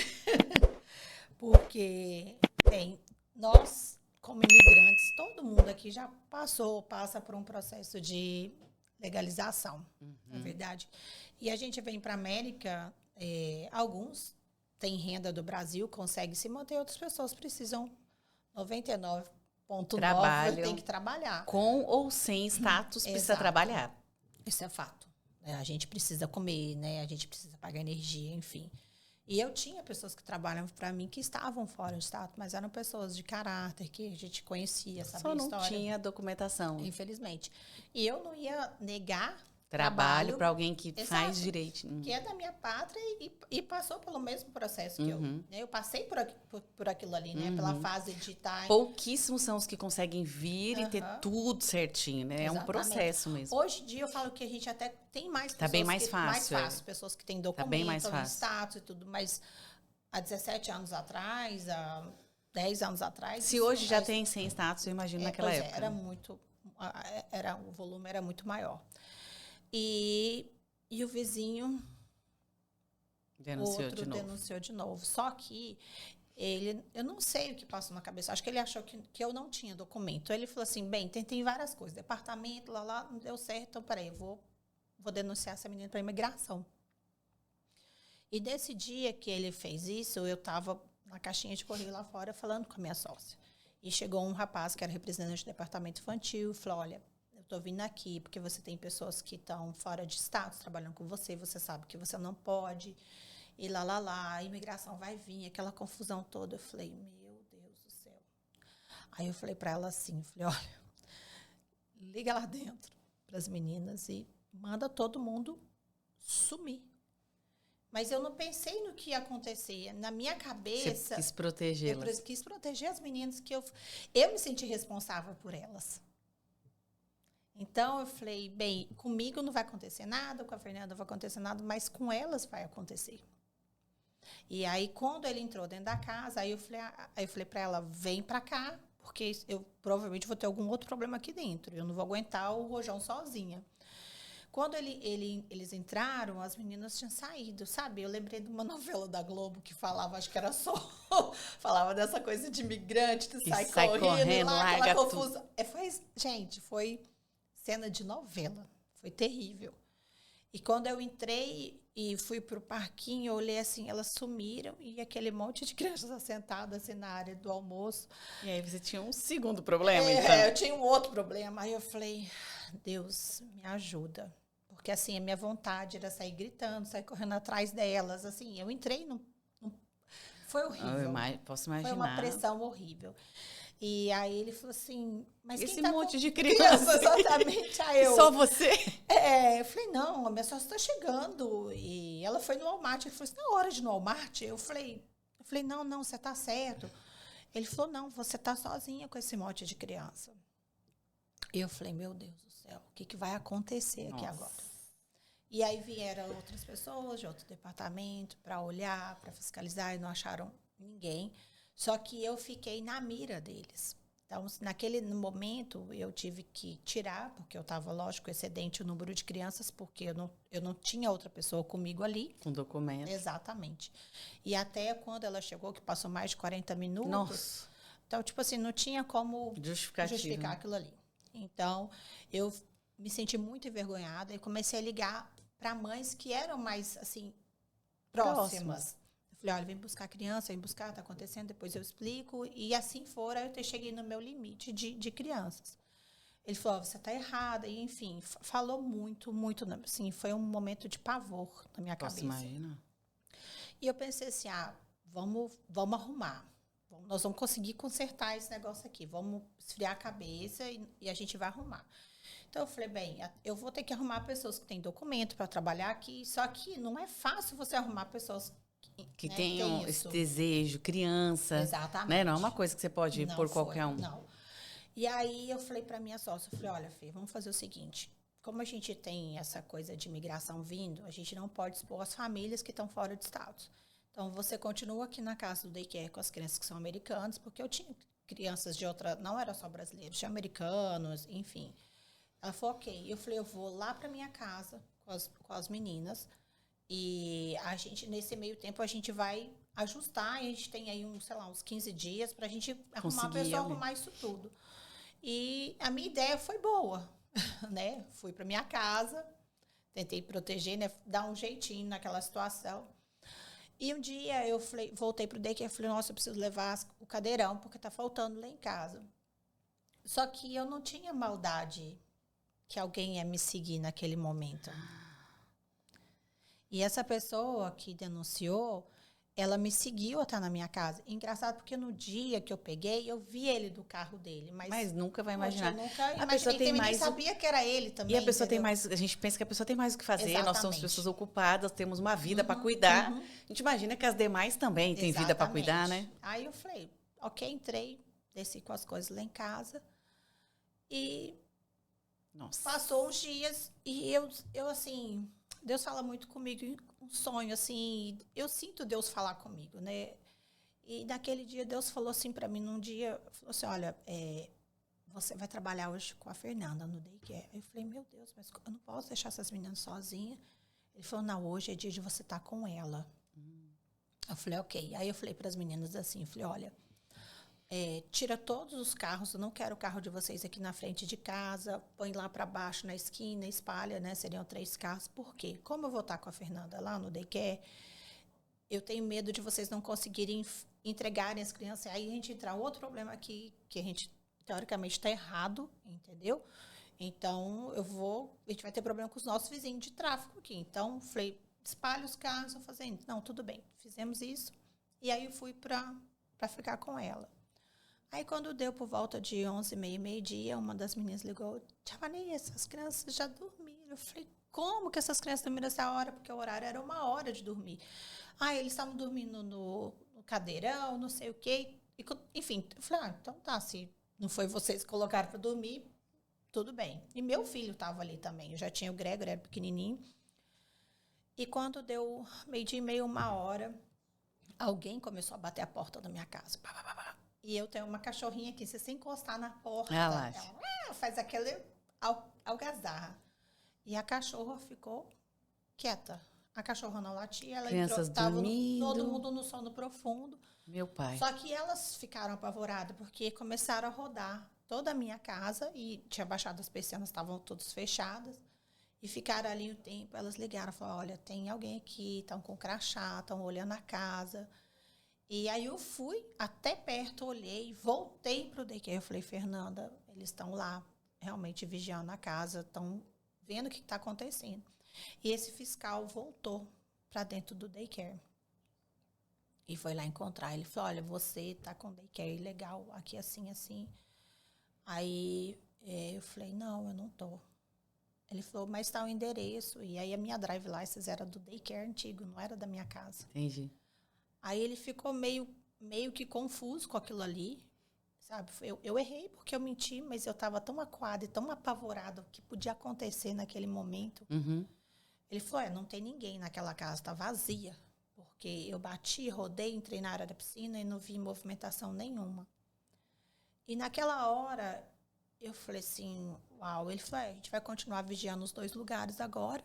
Porque, bem, nós, como imigrantes, todo mundo aqui já passa por um processo de legalização, na verdade. E a gente vem para a América, alguns têm renda do Brasil, conseguem se manter, outras pessoas precisam 99,9% tem que trabalhar. Com ou sem status, precisa Exato. trabalhar. Isso é fato. A gente precisa comer, né? A gente precisa pagar energia, enfim. E eu tinha pessoas que trabalham para mim que estavam fora do status, mas eram pessoas de caráter, que a gente conhecia, sabia Só a não história. tinha documentação. Infelizmente. E eu não ia negar Trabalho para alguém que Exato. faz direito. que é da minha pátria e passou pelo mesmo processo que eu. Né? Eu passei por aquilo ali, né? Pela fase de estar... Pouquíssimos são os que conseguem vir e ter tudo certinho, né? É um Exatamente. processo mesmo. Hoje em dia eu falo que a gente até tem mais pessoas... Tá bem mais fácil, pessoas que têm Tá bem mais documento, fácil. status e tudo, mas há 17 anos atrás, há 10 anos atrás... Se hoje já tem sem status, eu imagino naquela pois época. era muito... o volume era muito maior. E o vizinho... Denunciou outro de novo. denunciou de novo. Só que eu não sei o que passou na cabeça. Acho que ele achou que eu não tinha documento. Ele falou assim, bem, tentei várias coisas. Departamento, lá, não deu certo. Então, peraí, eu vou denunciar essa menina para imigração. E desse dia que ele fez isso, eu estava na caixinha de correio lá fora falando com a minha sócia. E chegou um rapaz que era representante do departamento infantil e falou, olha, eu estou vindo aqui porque você tem pessoas que estão fora de status trabalhando com você sabe que você não pode... E a imigração vai vir, aquela confusão toda. Eu falei, meu Deus do céu. Aí eu falei para ela assim, olha, liga lá dentro para as meninas e manda todo mundo sumir. Mas eu não pensei no que ia acontecer. Na minha cabeça... Você quis protegê-las. Eu quis proteger as meninas, que eu me senti responsável por elas. Então, eu falei, bem, comigo não vai acontecer nada, com a Fernanda não vai acontecer nada, mas com elas vai acontecer. E aí, quando ele entrou dentro da casa, aí eu falei para ela, vem para cá, porque eu provavelmente vou ter algum outro problema aqui dentro. Eu não vou aguentar o rojão sozinha. Quando eles entraram, as meninas tinham saído, sabe? Eu lembrei de uma novela da Globo que falava, acho que era só... falava dessa coisa de imigrante que sai correndo lá, aquela confusão. Gente, foi cena de novela. Foi terrível. E quando eu entrei e fui pro parquinho, eu olhei assim, elas sumiram e aquele monte de crianças sentadas assim na área do almoço. E aí você tinha um segundo problema, então. Eu tinha um outro problema. Aí eu falei, Deus, me ajuda. Porque assim, a minha vontade era sair gritando, sair correndo atrás delas. Assim, eu entrei foi horrível. Posso imaginar. Foi uma pressão horrível. E aí ele falou assim, mas esse quem tá monte com... de criança. Exatamente, aí eu... Só você? Eu falei, não, a minha sócia está chegando. E ela foi no Walmart. Ele falou assim, na hora de ir no Walmart? Eu falei, não, você tá certo. Ele falou, não, você tá sozinha com esse monte de criança. E eu falei, meu Deus do céu, o que vai acontecer aqui agora? E aí vieram outras pessoas de outro departamento para olhar, para fiscalizar, e não acharam ninguém. Só que eu fiquei na mira deles. Então, naquele momento, eu tive que tirar, porque eu estava, lógico, excedente o número de crianças, porque eu não tinha outra pessoa comigo ali. Com documento. Exatamente. E até quando ela chegou, que passou mais de 40 minutos. Nossa. Então, tipo assim, não tinha como justificar aquilo ali. Então, eu me senti muito envergonhada e comecei a ligar para mães que eram mais, assim, próximas. Eu Falei, olha, vem buscar a criança, vem buscar, tá acontecendo, depois eu explico. E assim for, aí eu cheguei no meu limite de crianças. Ele falou, você tá errada, e enfim, falou muito, muito, assim, foi um momento de pavor na minha Posso cabeça. imaginar. E eu pensei assim, vamos arrumar. Nós vamos conseguir consertar esse negócio aqui. Vamos esfriar a cabeça e a gente vai arrumar. Então, eu falei, bem, eu vou ter que arrumar pessoas que têm documento para trabalhar aqui. Só que não é fácil você arrumar pessoas Que né, tenham tem esse isso. desejo, criança. Exatamente. Né? Não é uma coisa que você pode Não pôr foi, qualquer um. Não. E aí, eu falei para minha sócia, eu falei, olha, Fê, vamos fazer o seguinte. Como a gente tem essa coisa de imigração vindo, a gente não pode expor as famílias que estão fora de estados. Então, você continua aqui na casa do daycare com as crianças que são americanas, porque eu tinha crianças de outra, não era só brasileiros, tinha americanos, enfim. Ela falou, ok. Eu falei, eu vou lá para minha casa com as meninas e a gente, nesse meio tempo, a gente vai ajustar e a gente tem aí, uns 15 dias para a gente arrumar a pessoa, arrumar isso tudo. E a minha ideia foi boa, né? Fui para minha casa, tentei proteger, né? Dar um jeitinho naquela situação. E um dia eu voltei pro daycare e falei, nossa, eu preciso levar o cadeirão, porque tá faltando lá em casa. Só que eu não tinha maldade que alguém ia me seguir naquele momento. E essa pessoa que denunciou, ela me seguiu até na minha casa. Engraçado, porque no dia que eu peguei, eu vi ele do carro dele. Mas nunca vai poxa, imaginar. eu nunca A pessoa tem mais. Nem sabia que era ele também. E a pessoa entendeu? tem mais. A gente pensa que a pessoa tem mais o que fazer. Exatamente. Nós somos pessoas ocupadas, temos uma vida para cuidar. A gente imagina que as demais também têm vida para cuidar, né? Aí eu falei, ok, entrei, desci com as coisas lá em casa. E Nossa. passou uns dias e eu assim, Deus fala muito comigo, um sonho, assim, eu sinto Deus falar comigo, né? E naquele dia Deus falou assim para mim, num dia, falou assim, olha, você vai trabalhar hoje com a Fernanda no daycare. Eu falei, meu Deus, mas eu não posso deixar essas meninas sozinhas. Ele falou, não, hoje é dia de você estar com ela. Eu falei, ok. Aí eu falei para as meninas assim, eu falei, olha, tira todos os carros, eu não quero o carro de vocês aqui na frente de casa, põe lá para baixo na esquina, espalha, né? Seriam 3 carros. Por quê? Como eu vou estar com a Fernanda lá no daycare, eu tenho medo de vocês não conseguirem entregarem as crianças. Aí a gente entra outro problema aqui, que a gente, teoricamente, está errado, entendeu? Então, a gente vai ter problema com os nossos vizinhos de tráfego aqui. Então, falei, espalha os carros, eu fazendo. Não, tudo bem, fizemos isso. E aí eu fui para ficar com ela. Aí, quando deu por volta de 11h30, meio-dia, uma das meninas ligou, Tia Vanessa, as crianças já dormiram. Eu falei, como que essas crianças dormiram essa hora? Porque o horário era 1h de dormir. Eles estavam dormindo no cadeirão, não sei o quê. E, enfim, eu falei, então tá, se não foi vocês que colocaram para dormir, tudo bem. E meu filho estava ali também. Eu já tinha o Gregor, era pequenininho. E quando deu 12h30, 1h, alguém começou a bater a porta da minha casa. Pá, pá, pá, pá. E eu tenho uma cachorrinha aqui, se você encostar na porta, ela faz aquele algazarra. E a cachorra ficou quieta. A cachorra não latia, ela Crianças entrou, dormindo. Todo mundo no sono profundo. Meu pai. Só que elas ficaram apavoradas, porque começaram a rodar toda a minha casa e tinha baixado as persianas, estavam todas fechadas. E ficaram ali um tempo, elas ligaram, falaram, olha, tem alguém aqui, estão com crachá, estão olhando a casa. E aí eu fui até perto, olhei, voltei para o daycare. Eu falei, Fernanda, eles estão lá realmente vigiando a casa, estão vendo o que está acontecendo. E esse fiscal voltou para dentro do daycare. E foi lá encontrar. Ele falou, olha, você está com daycare ilegal, aqui assim, assim. Aí eu falei, não, eu não estou. Ele falou, mas está o endereço. E aí a minha drive license era do daycare antigo, não era da minha casa. Entendi. Aí ele ficou meio que confuso com aquilo ali, sabe? Eu errei porque eu menti, mas eu estava tão acuada e tão apavorada o que podia acontecer naquele momento. Uhum. Ele falou, não tem ninguém naquela casa, está vazia. Porque eu bati, rodei, entrei na área da piscina e não vi movimentação nenhuma. E naquela hora, eu falei assim, uau. Ele falou, a gente vai continuar vigiando os 2 lugares agora.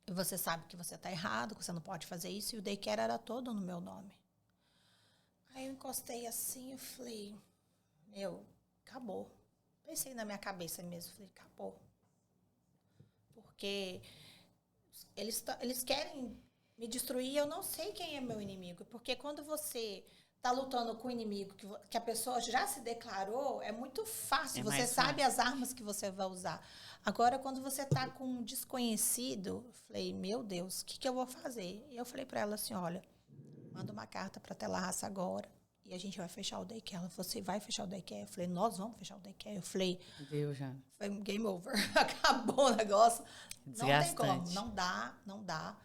E você sabe que você está errado, que você não pode fazer isso. E o daycare era todo no meu nome. Aí eu encostei assim, eu falei, acabou. Pensei na minha cabeça mesmo, falei, acabou. Porque eles querem me destruir, eu não sei quem é meu inimigo. Porque quando você tá lutando com o inimigo que a pessoa já se declarou, é muito fácil. É Você mais sabe fácil. as armas que você vai usar. Agora, quando você tá com um desconhecido, eu falei, meu Deus, o que, que eu vou fazer? E eu falei para ela assim, olha, manda uma carta para Tela Raça agora e a gente vai fechar o daycare. Ela falou, você vai fechar o daycare? Eu falei, nós vamos fechar o daycare. Eu falei, Deu já. foi um game over. Acabou o negócio. Não tem como, Desgastante. não dá.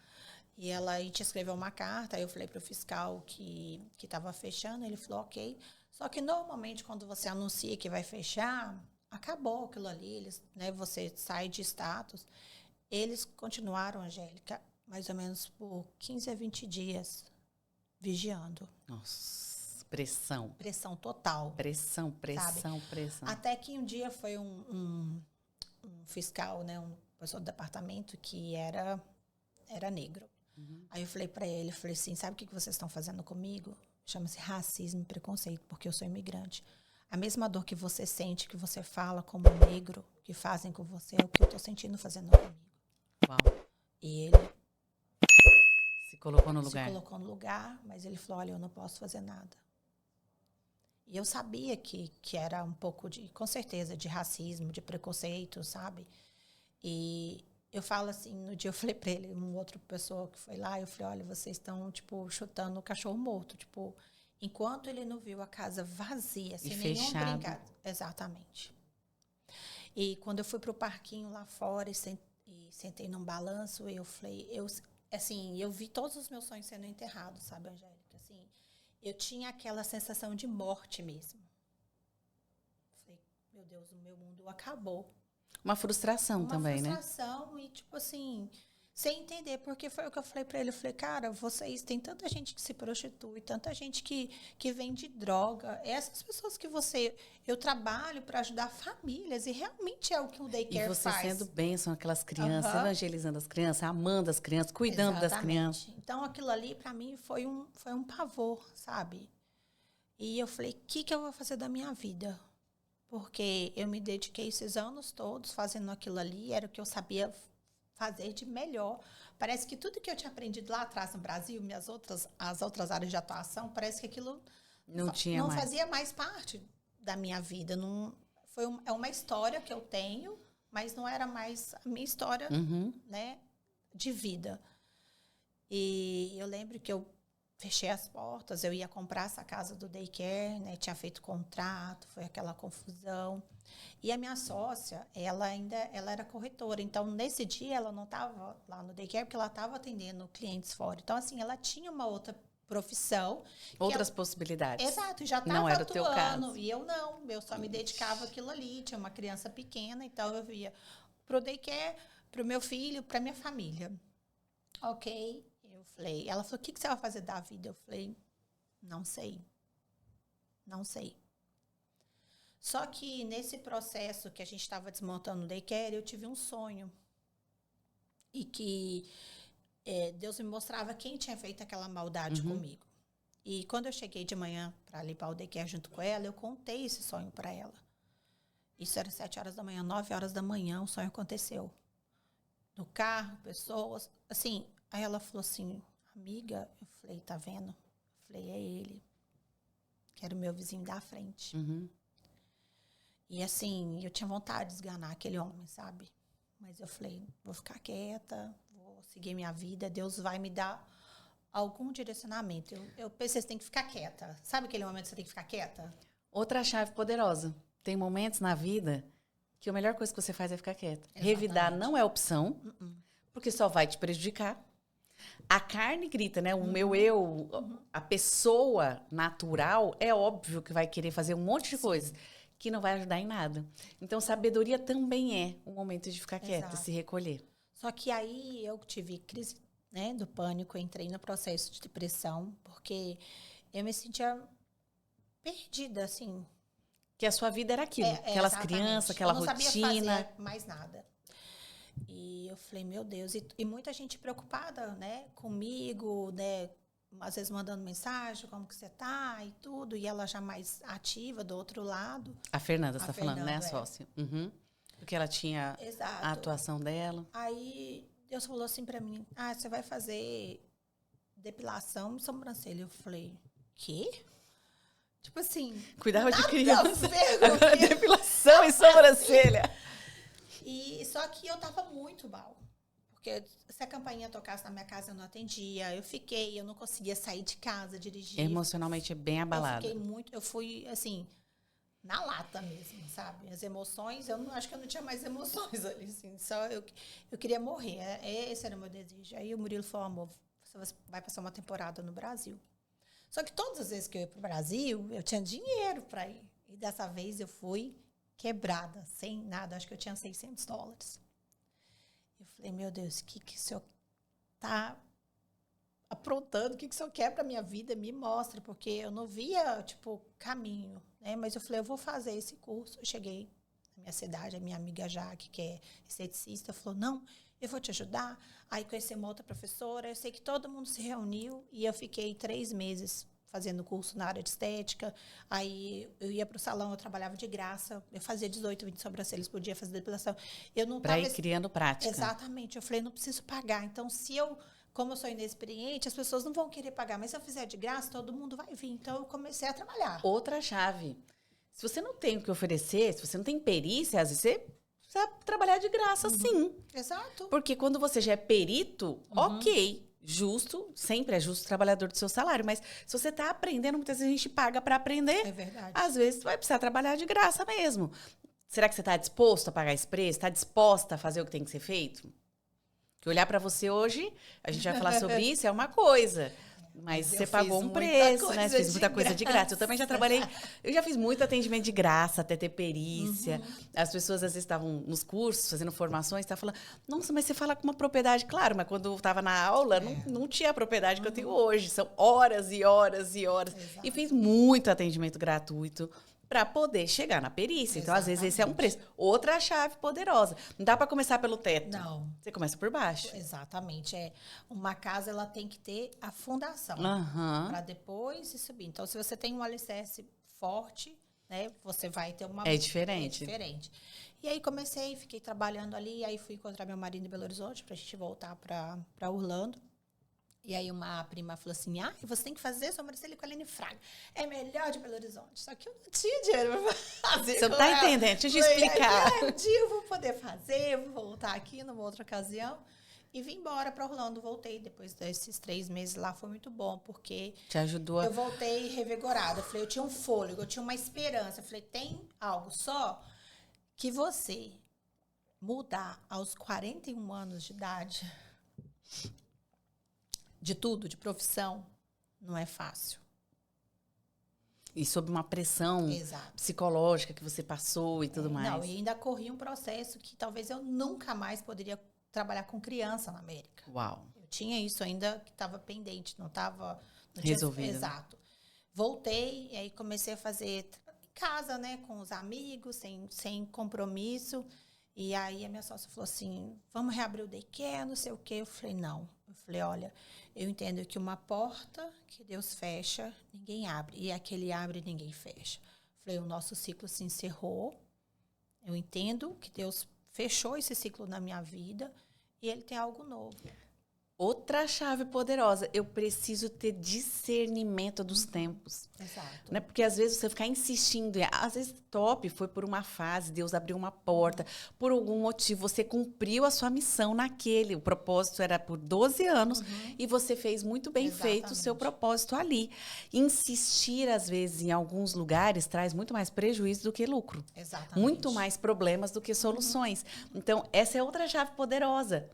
E a gente escreveu uma carta, aí eu falei para o fiscal que estava fechando, ele falou, ok. Só que normalmente quando você anuncia que vai fechar, acabou aquilo ali, né, você sai de status. Eles continuaram, Angélica, mais ou menos por 15 a 20 dias, vigiando. Nossa, pressão. Pressão total. Pressão. Até que um dia foi um fiscal, né, uma pessoa do departamento que era negro. Aí eu falei pra ele, falei assim, sabe o que vocês estão fazendo comigo? Chama-se racismo e preconceito, porque eu sou imigrante. A mesma dor que você sente, que você fala como negro, que fazem com você, é o que eu tô sentindo fazendo comigo. Uau. E ele Se colocou no se lugar. colocou no lugar, mas ele falou, olha, eu não posso fazer nada. E eu sabia que era um pouco com certeza, de racismo, de preconceito, sabe? E eu falo assim, no dia eu falei pra ele, uma outra pessoa que foi lá, eu falei, olha, vocês estão, tipo, chutando o cachorro morto, tipo, enquanto ele não viu a casa vazia, sem nenhum fechado. brincar. Exatamente. E quando eu fui pro parquinho lá fora e sentei num balanço, eu falei, eu vi todos os meus sonhos sendo enterrados, sabe, Angélica? Assim, eu tinha aquela sensação de morte mesmo. Falei, meu Deus, o meu mundo acabou. Uma frustração também, né? Uma frustração e, tipo assim, sem entender. Porque foi o que eu falei pra ele. Eu falei, cara, vocês, tem tanta gente que se prostitui, tanta gente que vende droga. Essas pessoas que eu trabalho para ajudar famílias e realmente é o que o daycare E você faz. sendo bênção aquelas crianças, Aham. evangelizando as crianças, amando as crianças, cuidando das crianças. Então, aquilo ali, pra mim, foi um pavor, sabe? E eu falei, o que eu vou fazer da minha vida? Porque eu me dediquei esses anos todos fazendo aquilo ali, era o que eu sabia fazer de melhor. Parece que tudo que eu tinha aprendido lá atrás no Brasil, as outras áreas de atuação, parece que aquilo não fazia mais parte da minha vida. Não, é uma história que eu tenho, mas não era mais a minha história, né, de vida. E eu lembro que eu fechei as portas, eu ia comprar essa casa do daycare, né? Tinha feito contrato, foi aquela confusão. E a minha sócia, ela era corretora. Então, nesse dia, ela não estava lá no daycare, porque ela estava atendendo clientes fora. Então, assim, ela tinha uma outra profissão. Outras possibilidades. Exato, já estava Não era atuando. o teu caso. E eu não, eu só me dedicava àquilo ali. Tinha uma criança pequena, então eu ia pro daycare, pro meu filho, pra minha família. Ok. Eu falei, ela falou, o que você vai fazer da vida? Eu falei, não sei. Não sei. Só que nesse processo que a gente estava desmontando o daycare, eu tive um sonho. E que Deus me mostrava quem tinha feito aquela maldade comigo. E quando eu cheguei de manhã para limpar o daycare junto com ela, eu contei esse sonho para ela. Isso era 7 horas da manhã, 9 horas da manhã, o sonho aconteceu. No carro, pessoas, assim. Aí ela falou assim, amiga, eu falei, tá vendo? Eu falei, é ele. Que era o meu vizinho da frente. E assim, eu tinha vontade de esganar aquele homem, sabe? Mas eu falei, vou ficar quieta, vou seguir minha vida, Deus vai me dar algum direcionamento. Eu pensei, você tem que ficar quieta. Sabe aquele momento que você tem que ficar quieta? Outra chave poderosa. Tem momentos na vida que a melhor coisa que você faz é ficar quieta. Exatamente. Revidar não é opção, porque só vai te prejudicar. A carne grita, né? O meu eu, a pessoa natural, é óbvio que vai querer fazer um monte de coisa que não vai ajudar em nada. Então, sabedoria também é o momento de ficar quieta, se recolher. Só que aí eu tive crise, né, do pânico, entrei no processo de depressão, porque eu me sentia perdida, assim. Que a sua vida era aquilo, aquelas crianças, aquela rotina. Eu não sabia fazer mais nada. E eu falei, meu Deus, e muita gente preocupada, né, comigo, né, às vezes mandando mensagem, como que você tá e tudo, e ela já mais ativa do outro lado. A Fernanda, você tá falando, né, a sócia? Porque ela tinha Exato. a atuação dela. Aí Deus falou assim pra mim, você vai fazer depilação e sobrancelha. Eu falei, quê? Tipo assim, Cuidava de nada a criança. ver com aquilo. Depilação e sobrancelha. E só que eu tava muito mal. Porque se a campainha tocasse na minha casa, eu não atendia. Eu não conseguia sair de casa, dirigir. Emocionalmente bem abalada. Eu fui, assim, na lata mesmo, sabe? As emoções, acho que eu não tinha mais emoções ali, assim. Só eu queria morrer. Esse era o meu desejo. Aí o Murilo falou, amor, você vai passar uma temporada no Brasil. Só que todas as vezes que eu ia pro Brasil, eu tinha dinheiro para ir. E dessa vez eu fui quebrada, sem nada. Acho que eu tinha $600. Eu falei, meu Deus, o que o senhor tá aprontando? O que o senhor quer para minha vida? Me mostra, porque eu não via, tipo, caminho, né? Mas eu falei, eu vou fazer esse curso. Eu cheguei na minha cidade, a minha amiga Jaque, que é esteticista, falou, não, eu vou te ajudar. Aí conheci uma outra professora, eu sei que todo mundo se reuniu e eu fiquei 3 meses fazendo curso na área de estética. Aí eu ia para o salão, eu trabalhava de graça. Eu fazia 18, 20 sobrancelhas por dia, fazia depilação. Eu não Pra tava... ir criando prática. Exatamente. Eu falei, não preciso pagar. Então, como eu sou inexperiente, as pessoas não vão querer pagar. Mas se eu fizer de graça, todo mundo vai vir. Então, eu comecei a trabalhar. Outra chave. Se você não tem o que oferecer, se você não tem perícia, às vezes você precisa trabalhar de graça, sim. Exato. Porque quando você já é perito, ok. Justo, sempre é justo o trabalhador do seu salário. Mas se você está aprendendo, muitas vezes a gente paga para aprender. É verdade. Às vezes, você vai precisar trabalhar de graça mesmo. Será que você está disposto a pagar esse preço? Está disposta a fazer o que tem que ser feito? Que olhar para você hoje, a gente vai falar sobre isso, é uma coisa. Mas você pagou um preço, né? Você fez muita coisa de graça. Eu também já trabalhei, eu já fiz muito atendimento de graça, até ter perícia. As pessoas, às vezes, estavam nos cursos, fazendo formações, estavam falando, nossa, mas você fala com uma propriedade. Claro, mas quando eu estava na aula, não tinha a propriedade que eu tenho hoje. São horas e horas e horas. Exato. E fiz muito atendimento gratuito para poder chegar na perícia. Então, às vezes, esse é um preço. Outra chave poderosa. Não dá para começar pelo teto. Não. Você começa por baixo. Exatamente. Uma casa, ela tem que ter a fundação para depois ir subir. Então, se você tem um alicerce forte, né, você vai ter uma... É diferente. É diferente. E aí, fiquei trabalhando ali, aí fui encontrar meu marido em Belo Horizonte para a gente voltar para Orlando. E aí uma prima falou assim, você tem que fazer sobrancelha com a Aline Fraga. É melhor de Belo Horizonte. Só que eu não tinha dinheiro para fazer. Você não tá entendendo? Deixa eu te explicar. Um dia eu vou poder fazer, eu vou voltar aqui numa outra ocasião. E vim embora para Orlando, voltei depois desses 3 meses lá, foi muito bom, porque... Te ajudou Eu voltei revigorada, eu falei, eu tinha um fôlego, eu tinha uma esperança. Eu falei, tem algo só que você mudar aos 41 anos de idade... de tudo, de profissão, não é fácil. E sob uma pressão Exato. psicológica que você passou e tudo mais. Não, e ainda corri um processo que talvez eu nunca mais poderia trabalhar com criança na América. Uau. Eu tinha isso ainda que estava pendente, não estava... Resolvido. Exato. Voltei, e aí comecei a fazer em casa, né, com os amigos, sem compromisso. E aí a minha sócia falou assim, vamos reabrir o daycare, não sei o quê. Eu falei, não. Eu falei, olha, eu entendo que uma porta que Deus fecha, ninguém abre. E aquele abre, ninguém fecha. Eu falei, o nosso ciclo se encerrou. Eu entendo que Deus fechou esse ciclo na minha vida e Ele tem algo novo. Outra chave poderosa, eu preciso ter discernimento dos tempos. Exato. Né? Porque às vezes você ficar insistindo, às vezes top, foi por uma fase, Deus abriu uma porta, por algum motivo, você cumpriu a sua missão o propósito era por 12 anos, e você fez muito bem feito o seu propósito ali. Insistir, às vezes, em alguns lugares, traz muito mais prejuízo do que lucro. Exatamente. Muito mais problemas do que soluções. Então, essa é outra chave poderosa.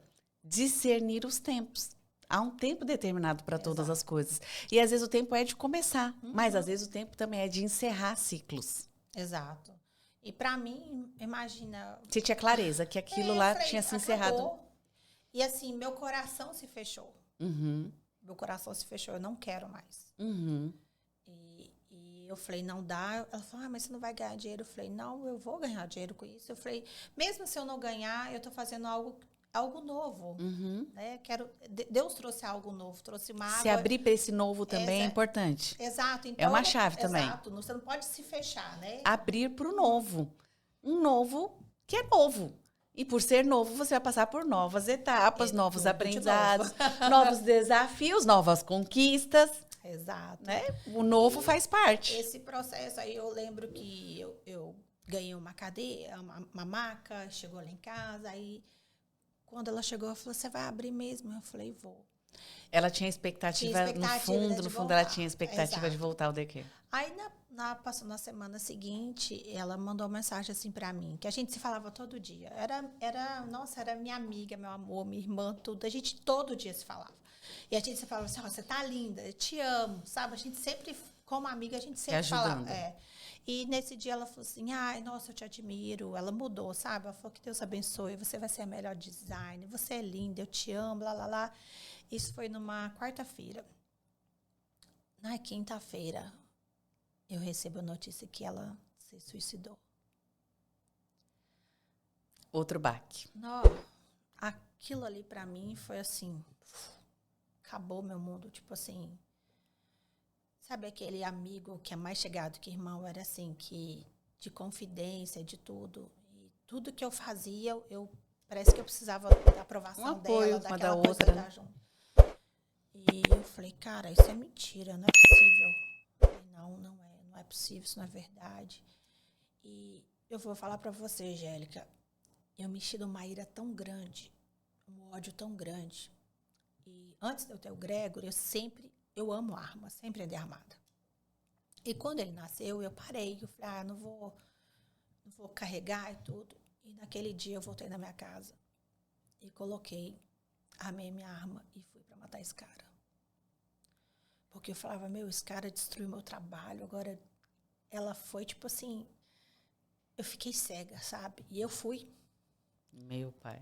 Discernir os tempos. Há um tempo determinado para todas as coisas. E às vezes o tempo é de começar, mas às vezes o tempo também é de encerrar ciclos. Exato. E para mim, imagina... Você tinha clareza que aquilo lá tinha se encerrado. Acabou. E assim, meu coração se fechou. Meu coração se fechou, eu não quero mais. E eu falei, não dá. Ela falou, mas você não vai ganhar dinheiro. Eu falei, não, eu vou ganhar dinheiro com isso. Eu falei, mesmo se eu não ganhar, eu estou fazendo algo novo, né? Deus trouxe algo novo, trouxe uma água. Se abrir para esse novo também é importante. Exato. Então, é uma chave também. Exato. Você não pode se fechar, né? Abrir para o novo. Um novo que é novo. E por ser novo, você vai passar por novas etapas, novos tudo de aprendizados, novos desafios, novas conquistas, Exato. né? O novo faz parte. Esse processo aí, eu lembro que eu ganhei uma cadeira, uma maca, chegou lá em casa, aí quando ela chegou, ela falou, você vai abrir mesmo? Eu falei, vou. Ela tinha expectativa, no fundo voltar. ela tinha expectativa de Exato. voltar ao daqui. Aí, passou na semana seguinte, ela mandou uma mensagem assim pra mim, que a gente se falava todo dia. Nossa, era minha amiga, meu amor, minha irmã, tudo. A gente todo dia se falava. E a gente se falava assim, você tá linda, eu te amo, sabe? A gente sempre, como amiga, a gente sempre falava. E nesse dia ela falou assim, ai, nossa, eu te admiro. Ela mudou, sabe? Ela falou que Deus abençoe, você vai ser a melhor designer, você é linda, eu te amo, lá, lá, lá. Isso foi numa quarta-feira. Na quinta-feira, eu recebo a notícia que ela se suicidou. Outro baque. Não, aquilo ali pra mim foi assim, acabou meu mundo, tipo assim, sabe aquele amigo que é mais chegado que irmão, era assim, que de confidência, de tudo, e tudo que eu fazia, eu parece que eu precisava da aprovação apoio, dela, uma daquela da coisa outra, de né? estar junto. E eu falei, cara, isso é mentira, não é possível. Eu falei, não é possível, isso não é verdade. E eu vou falar pra você, Angélica, eu mexi numa ira tão grande, um ódio tão grande. E antes de eu ter o Gregory, eu amo arma, sempre andei armada. E quando ele nasceu, eu parei, eu falei, não vou carregar e tudo. E naquele dia eu voltei na minha casa e armei minha arma e fui pra matar esse cara. Porque eu falava, esse cara destruiu meu trabalho, agora ela foi, tipo assim, eu fiquei cega, sabe? E eu fui. Meu pai.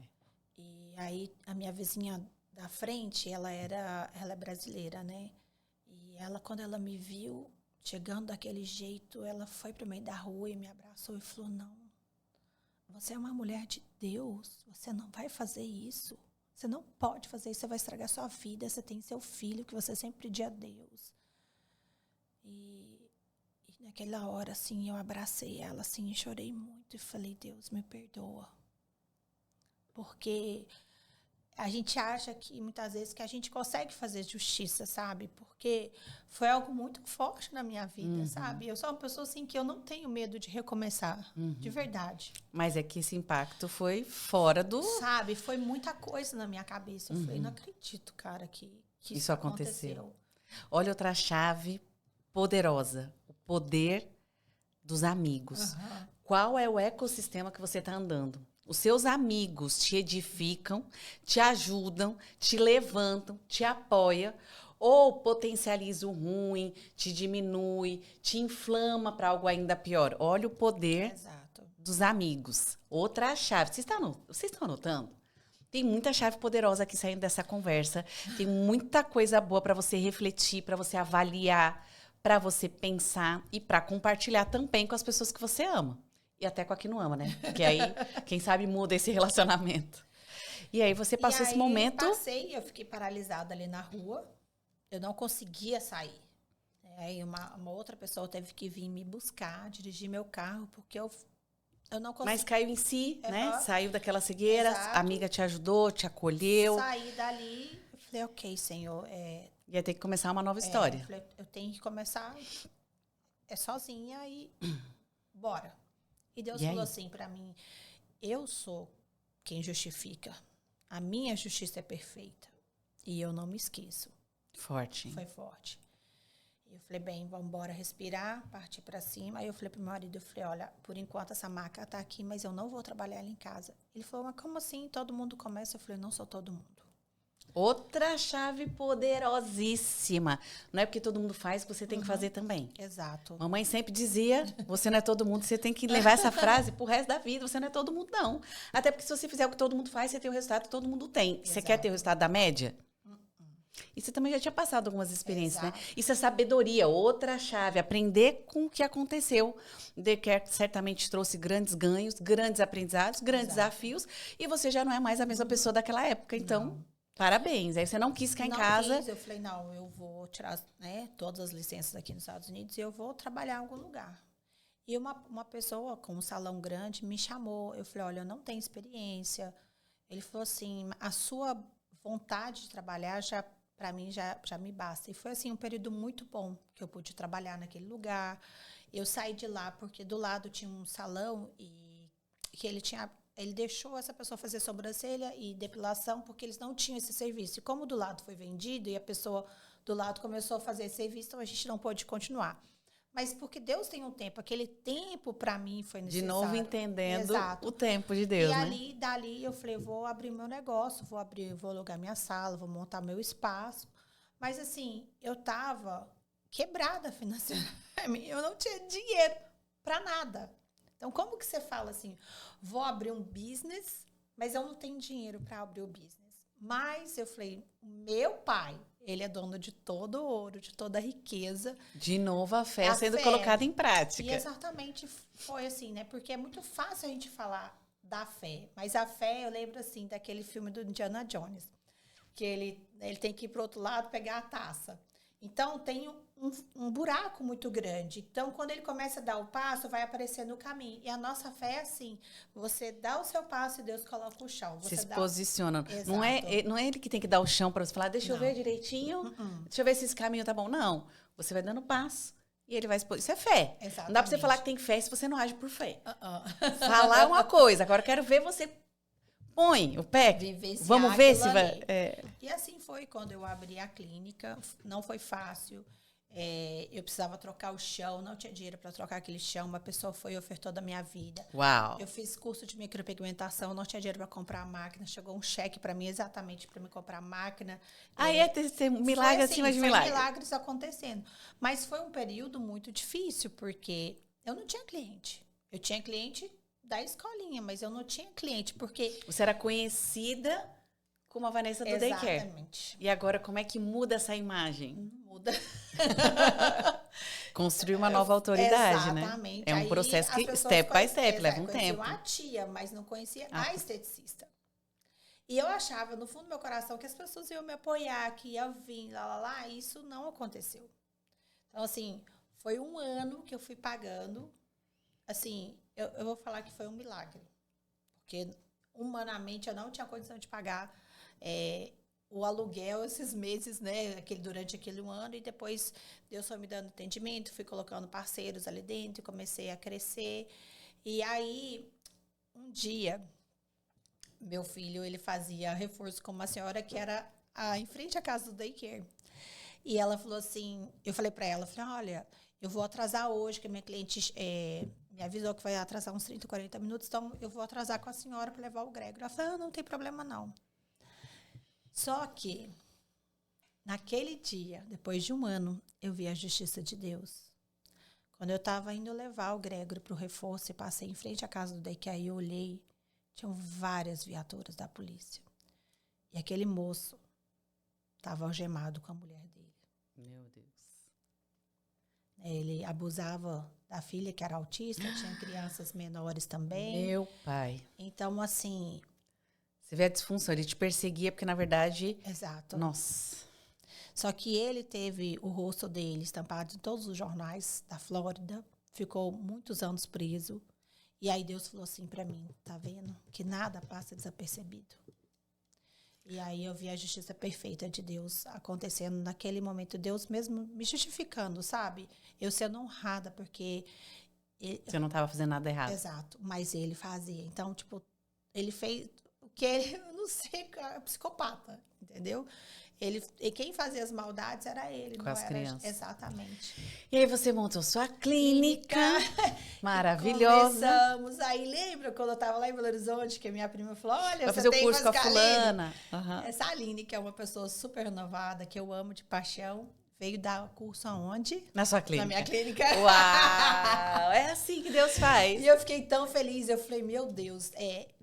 E aí, a minha vizinha da frente, ela é brasileira, né? E ela, quando ela me viu chegando daquele jeito, ela foi pro meio da rua e me abraçou e falou, não, você é uma mulher de Deus, você não vai fazer isso. Você não pode fazer isso, você vai estragar sua vida, você tem seu filho, que você sempre pedia a Deus. E naquela hora, assim, eu abracei ela, assim, e chorei muito e falei, Deus, me perdoa. Porque a gente acha que, muitas vezes, que a gente consegue fazer justiça, sabe? Porque foi algo muito forte na minha vida, sabe? Eu sou uma pessoa, assim, que eu não tenho medo de recomeçar, de verdade. Mas é que esse impacto foi fora do... Sabe? Foi muita coisa na minha cabeça. Eu falei, não acredito, cara, que isso aconteceu. Olha outra chave poderosa. O poder dos amigos. Qual é o ecossistema que você está andando? Os seus amigos te edificam, te ajudam, te levantam, te apoiam, ou potencializa o ruim, te diminui, te inflama para algo ainda pior. Olha o poder dos amigos. Outra chave. Vocês estão anotando? Tem muita chave poderosa aqui saindo dessa conversa. Tem muita coisa boa para você refletir, para você avaliar, para você pensar e para compartilhar também com as pessoas que você ama. E até com a que não ama, né? Porque aí, quem sabe, muda esse relacionamento. E aí você passou esse momento... Eu fiquei paralisada ali na rua. Eu não conseguia sair. Aí uma outra pessoa teve que vir me buscar, dirigir meu carro, porque eu não conseguia. Mas caiu em si, né? Saiu daquela cegueira, a amiga te ajudou, te acolheu. Saí dali, eu falei, ok, Senhor. Ia ter que começar uma nova história. Eu falei, eu tenho que começar sozinha e bora. E Deus falou assim pra mim, eu sou quem justifica. A minha justiça é perfeita. E eu não me esqueço. Forte. Foi forte. Eu falei, bem, vamos embora respirar, partir pra cima. Aí eu falei pro meu marido, eu falei, olha, por enquanto essa maca tá aqui, mas eu não vou trabalhar ela em casa. Ele falou, mas como assim? Todo mundo começa? Eu falei, não sou todo mundo. Outra chave poderosíssima. Não é porque todo mundo faz que você tem que fazer também. Exato. Mamãe sempre dizia, você não é todo mundo, você tem que levar essa frase pro resto da vida, você não é todo mundo, não. Até porque se você fizer o que todo mundo faz, você tem o resultado que todo mundo tem. Exato. Você quer ter o resultado da média? E você também já tinha passado algumas experiências, né? Isso é sabedoria, outra chave. Aprender com o que aconteceu. Decker certamente trouxe grandes ganhos, grandes aprendizados, grandes desafios. E você já não é mais a mesma pessoa daquela época. Então, parabéns. Aí você não quis ficar em casa. Eu falei, eu vou tirar todas as licenças aqui nos Estados Unidos e eu vou trabalhar em algum lugar. E uma pessoa com um salão grande me chamou. Eu falei, olha, eu não tenho experiência. Ele falou assim, a sua vontade de trabalhar já para mim já me basta. E foi assim um período muito bom que eu pude trabalhar naquele lugar. Eu saí de lá porque do lado tinha um salão e que ele deixou essa pessoa fazer sobrancelha e depilação porque eles não tinham esse serviço. E como do lado foi vendido e a pessoa do lado começou a fazer esse serviço, então a gente não pôde continuar. Mas porque Deus tem um tempo, aquele tempo para mim foi necessário. De novo entendendo Exato. o tempo de Deus, e né? ali, dali, eu falei, vou abrir meu negócio, vou alugar minha sala, vou montar meu espaço. Mas assim, eu tava quebrada financeiramente, eu não tinha dinheiro para nada. Então, como que você fala assim, vou abrir um business, mas eu não tenho dinheiro para abrir o business? Mas eu falei, meu pai, ele é dono de todo o ouro, de toda a riqueza. De novo a fé sendo fé. colocada em prática. E exatamente foi assim, né? Porque é muito fácil a gente falar da fé. Mas a fé, eu lembro assim, daquele filme do Indiana Jones. Que ele tem que ir para o outro lado pegar a taça. Então, tem um buraco muito grande. Então, quando ele começa a dar o passo, vai aparecer no caminho. E a nossa fé é assim, você dá o seu passo e Deus coloca o chão. Você se dá... posiciona. Exato. Não é ele que tem que dar o chão para você falar, deixa eu Não. ver direitinho, deixa eu ver se esse caminho tá bom. Não, você vai dando passo e ele vai se posicionar. Isso é fé. Exatamente. Não dá para você falar que tem fé se você não age por fé. Falar é uma coisa, agora eu quero ver você põe o pé. Vivenciar Vamos ver se aquilo vai... ali. E assim foi quando eu abri a clínica. Não foi fácil. Eu precisava trocar o chão, não tinha dinheiro para trocar aquele chão. Uma pessoa foi e ofertou da minha vida. Uau! Eu fiz curso de micropigmentação, não tinha dinheiro para comprar a máquina. Chegou um cheque para mim exatamente para me comprar a máquina. Aí tem um milagre acima de milagre. Foi milagres acontecendo. Mas foi um período muito difícil, porque eu não tinha cliente. Eu tinha cliente da escolinha, mas eu não tinha cliente, porque... Você era conhecida como a Vanessa do Daycare. Exatamente. E agora, como é que muda essa imagem? Muda. Construir uma nova autoridade, Exatamente. né? É um Aí, processo as que, pessoas step by step, leva um conheciam tempo. a tia, mas não conhecia a esteticista. E eu achava, no fundo do meu coração, que as pessoas iam me apoiar, que iam vir, e isso não aconteceu. Então, assim, foi um ano que eu fui pagando. Assim, eu vou falar que foi um milagre. Porque, humanamente, eu não tinha condição de pagar o aluguel esses meses, né? Durante aquele ano. E depois, Deus foi me dando entendimento, fui colocando parceiros ali dentro, comecei a crescer. E aí, um dia, meu filho, ele fazia reforço com uma senhora que era em frente à casa do Daycare. E ela falou assim, eu falei para ela, olha, eu vou atrasar hoje, que a minha cliente me avisou que vai atrasar uns 30, 40 minutos, então eu vou atrasar com a senhora para levar o Gregor. Ela falou, não tem problema não. Só que, naquele dia, depois de um ano, eu vi a justiça de Deus. Quando eu estava indo levar o Gregor para o reforço e passei em frente à casa do Daycare, eu olhei, tinham várias viaturas da polícia. E aquele moço estava algemado com a mulher dele. Meu Deus. Ele abusava da filha, que era autista, tinha crianças menores também. Meu pai. Então, assim... Você vê a disfunção, ele te perseguia porque, na verdade... Exato. Nossa. Só que ele teve o rosto dele estampado em todos os jornais da Flórida, ficou muitos anos preso. E aí Deus falou assim para mim, tá vendo? Que nada passa desapercebido. E aí eu vi a justiça perfeita de Deus acontecendo naquele momento. Deus mesmo me justificando, sabe? Eu sendo honrada, porque... Você não estava fazendo nada errado. Exato, mas ele fazia. Então, tipo, ele fez o que ele, eu não sei, psicopata, entendeu? E quem fazia as maldades era ele, Com não as era... crianças. Exatamente. E aí você montou sua clínica maravilhosa. Começamos. Aí lembra quando eu estava lá em Belo Horizonte, que a minha prima falou, olha, Vai você fazer tem o curso com a Aline. fulana. Uhum. Essa Aline, que é uma pessoa super renovada, que eu amo de paixão, veio dar curso aonde? Na sua clínica. Na minha clínica. Uau! É assim que Deus faz. E eu fiquei tão feliz. Eu falei, meu Deus,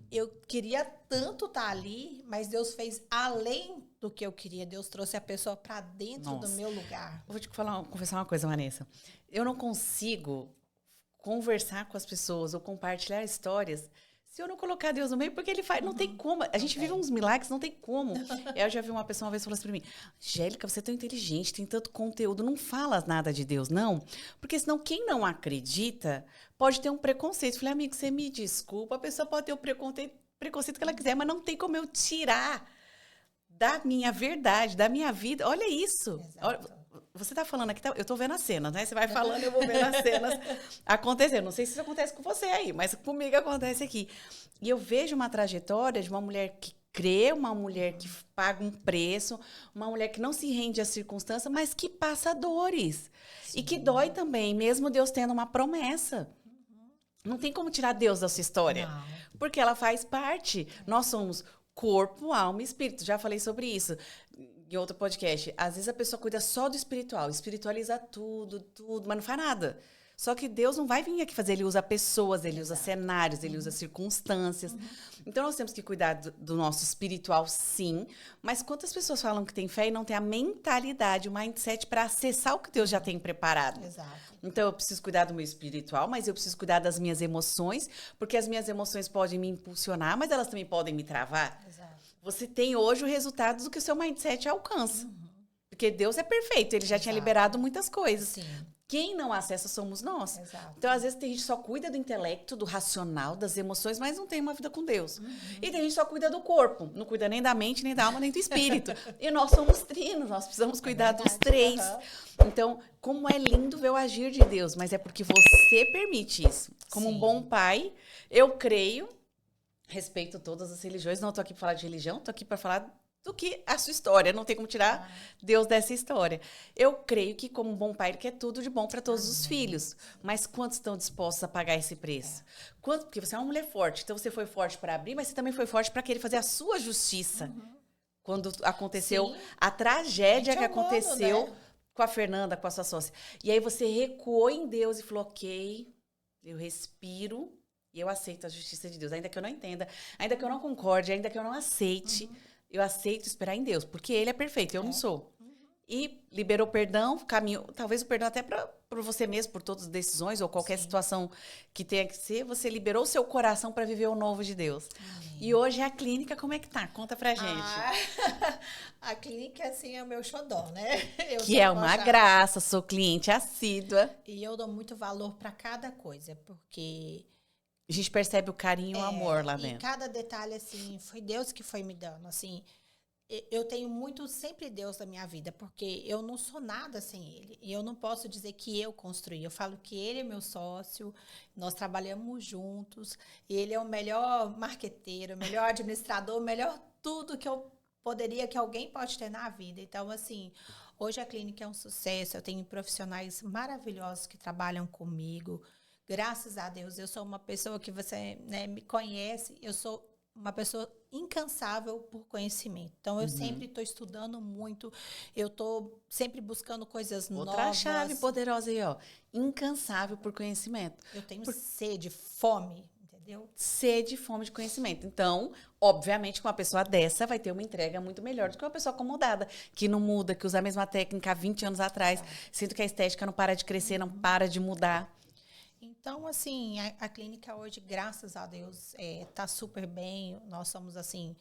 eu queria tanto estar ali, mas Deus fez além do que eu queria. Deus trouxe a pessoa para dentro do meu lugar. Vou te confessar uma coisa, Vanessa. Eu não consigo conversar com as pessoas ou compartilhar histórias Se eu não colocar Deus no meio, porque ele faz, não tem como. A gente vive uns milagres, não tem como. Eu já vi uma pessoa uma vez falando assim pra mim, Angélica, você é tão inteligente, tem tanto conteúdo, não fala nada de Deus, não. Porque senão quem não acredita pode ter um preconceito. Eu falei, amigo, você me desculpa, a pessoa pode ter o preconceito que ela quiser, mas não tem como eu tirar da minha verdade, da minha vida. Olha isso. Olha, você tá falando aqui, eu tô vendo as cenas, né? Você vai falando, eu vou vendo as cenas acontecendo. Não sei se isso acontece com você aí, mas comigo acontece aqui. E eu vejo uma trajetória de uma mulher que crê, uma mulher que paga um preço, uma mulher que não se rende às circunstâncias, mas que passa dores. Sim. E que dói também, mesmo Deus tendo uma promessa. Não tem como tirar Deus da sua história, porque ela faz parte. Nós somos corpo, alma e espírito. Já falei sobre isso em outro podcast. Às vezes a pessoa cuida só do espiritual, espiritualiza tudo, mas não faz nada. Só que Deus não vai vir aqui fazer, ele usa pessoas, ele usa cenários, ele usa circunstâncias. Então nós temos que cuidar do nosso espiritual, sim, mas quantas pessoas falam que tem fé e não tem a mentalidade, o mindset para acessar o que Deus já tem preparado? Exato. Então eu preciso cuidar do meu espiritual, mas eu preciso cuidar das minhas emoções, porque as minhas emoções podem me impulsionar, mas elas também podem me travar. Exato. Você tem hoje o resultado do que o seu mindset alcança. Porque Deus é perfeito, ele já tinha liberado muitas coisas. Sim. Quem não acessa somos nós. Exato. Então, às vezes, tem gente que só cuida do intelecto, do racional, das emoções, mas não tem uma vida com Deus. E tem gente que só cuida do corpo, não cuida nem da mente, nem da alma, nem do espírito. E nós somos trinos, nós precisamos cuidar dos três. Então, como é lindo ver o agir de Deus, mas é porque você permite isso. Como um bom pai, eu creio, respeito todas as religiões, não estou aqui para falar de religião, estou aqui para falar do que a sua história, não tem como tirar Deus dessa história. Eu creio que, como um bom pai, ele quer tudo de bom para todos os filhos. Mas quantos estão dispostos a pagar esse preço? Quanto? Porque você é uma mulher forte, então você foi forte para abrir, mas você também foi forte para querer fazer a sua justiça. Quando aconteceu a tragédia que aconteceu, né, com a Fernanda, com a sua sócia. E aí você recuou em Deus e falou, ok, eu respiro e eu aceito a justiça de Deus. Ainda que eu não entenda, ainda que eu não concorde, ainda que eu não aceite, eu aceito esperar em Deus, porque Ele é perfeito, eu não sou. E liberou perdão, caminho, talvez o perdão até por você mesmo, por todas as decisões ou qualquer situação que tenha que ser, você liberou o seu coração para viver o novo de Deus. E hoje a clínica, como é que tá? Conta pra gente. A clínica, assim, é o meu xodó, né? Que é uma graça, sou cliente assídua. E eu dou muito valor para cada coisa, porque a gente percebe o carinho e o amor lá dentro. E cada detalhe, assim, foi Deus que foi me dando, assim. Eu tenho muito sempre Deus na minha vida, porque eu não sou nada sem Ele. E eu não posso dizer que eu construí. Eu falo que Ele é meu sócio, nós trabalhamos juntos. E Ele é o melhor marqueteiro, o melhor administrador, o melhor tudo que eu poderia, que alguém pode ter na vida. Então, assim, hoje a clínica é um sucesso. Eu tenho profissionais maravilhosos que trabalham comigo. Graças a Deus, eu sou uma pessoa que você, né, me conhece, eu sou uma pessoa incansável por conhecimento. Então, eu sempre estou estudando muito, eu estou sempre buscando coisas novas. Outra chave poderosa aí, ó. Incansável por conhecimento. Eu tenho sede, fome, entendeu? Sede e fome de conhecimento. Então, obviamente, que uma pessoa dessa vai ter uma entrega muito melhor do que uma pessoa acomodada, que não muda, que usa a mesma técnica há 20 anos atrás. Sinto que a estética não para de crescer, não para de mudar. Então, assim, a clínica hoje, graças a Deus, tá super bem. Nós somos, assim,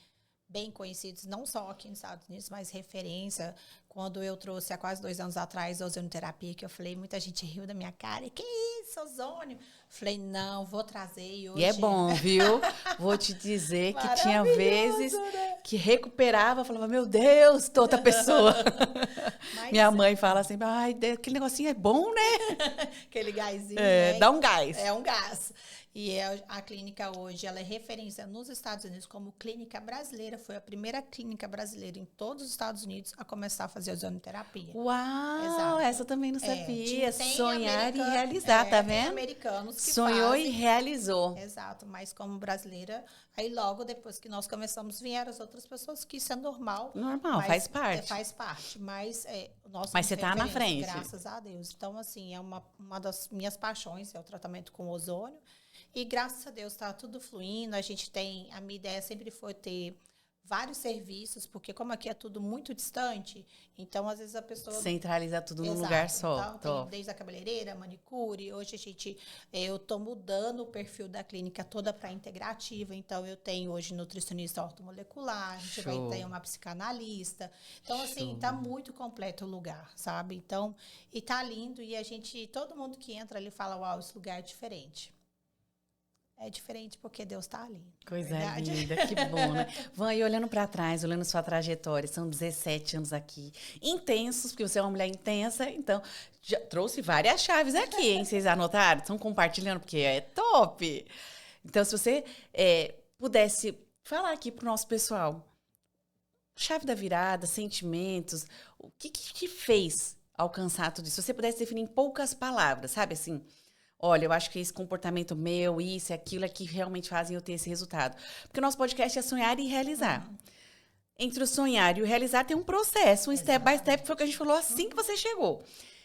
bem conhecidos, não só aqui nos Estados Unidos, mas referência. Quando eu trouxe, há quase 2 anos atrás, a ozonioterapia, que eu falei, muita gente riu da minha cara. E que isso, ozônio? Falei, não, vou trazer. E hoje... E é bom, viu? Vou te dizer que tinha vezes, né, que recuperava, falava, meu Deus, tô outra pessoa. Minha mãe fala sempre, ai, aquele negocinho é bom, né? Aquele gásinho, né? Dá um gás. É um gás. E a clínica hoje, ela é referência nos Estados Unidos como clínica brasileira. Foi a primeira clínica brasileira em todos os Estados Unidos a começar a fazer ozonioterapia. Uau, exato. Essa eu também não sabia. Tem sonhar e realizar, tá vendo? Tem americanos que sonhou fazem. E realizou. Exato, mas como brasileira, aí logo depois que nós começamos, vieram as outras pessoas, que isso é normal. Normal, faz parte. Faz parte, mas nós mas você tá na frente. Graças a Deus. Então, assim, é uma das minhas paixões, é o tratamento com ozônio. E graças a Deus está tudo fluindo. A minha ideia sempre foi ter vários serviços, porque como aqui é tudo muito distante, então às vezes a pessoa... Centraliza tudo num Exato. lugar só. Então, tem desde a cabeleireira, manicure. Hoje eu estou mudando o perfil da clínica toda para integrativa. Então, eu tenho hoje nutricionista ortomolecular, a gente vai ter uma psicanalista. Então, assim, tá muito completo o lugar, sabe? Então, e tá lindo. E todo mundo que entra ali fala, uau, esse lugar é diferente. É diferente porque Deus tá ali. Coisa verdade. linda, que bom, né? Van, e olhando para trás, olhando sua trajetória, são 17 anos aqui, intensos, porque você é uma mulher intensa, então já trouxe várias chaves aqui, hein? Vocês anotaram? Estão compartilhando, porque é top. Então, se você pudesse falar aqui pro nosso pessoal, chave da virada, sentimentos, o que te fez alcançar tudo isso? Se você pudesse definir em poucas palavras, sabe assim... Olha, eu acho que esse comportamento meu, isso e aquilo é que realmente fazem eu ter esse resultado. Porque o nosso podcast é sonhar e realizar. Entre o sonhar e o realizar tem um processo, um step by step, foi o que a gente falou assim que você chegou.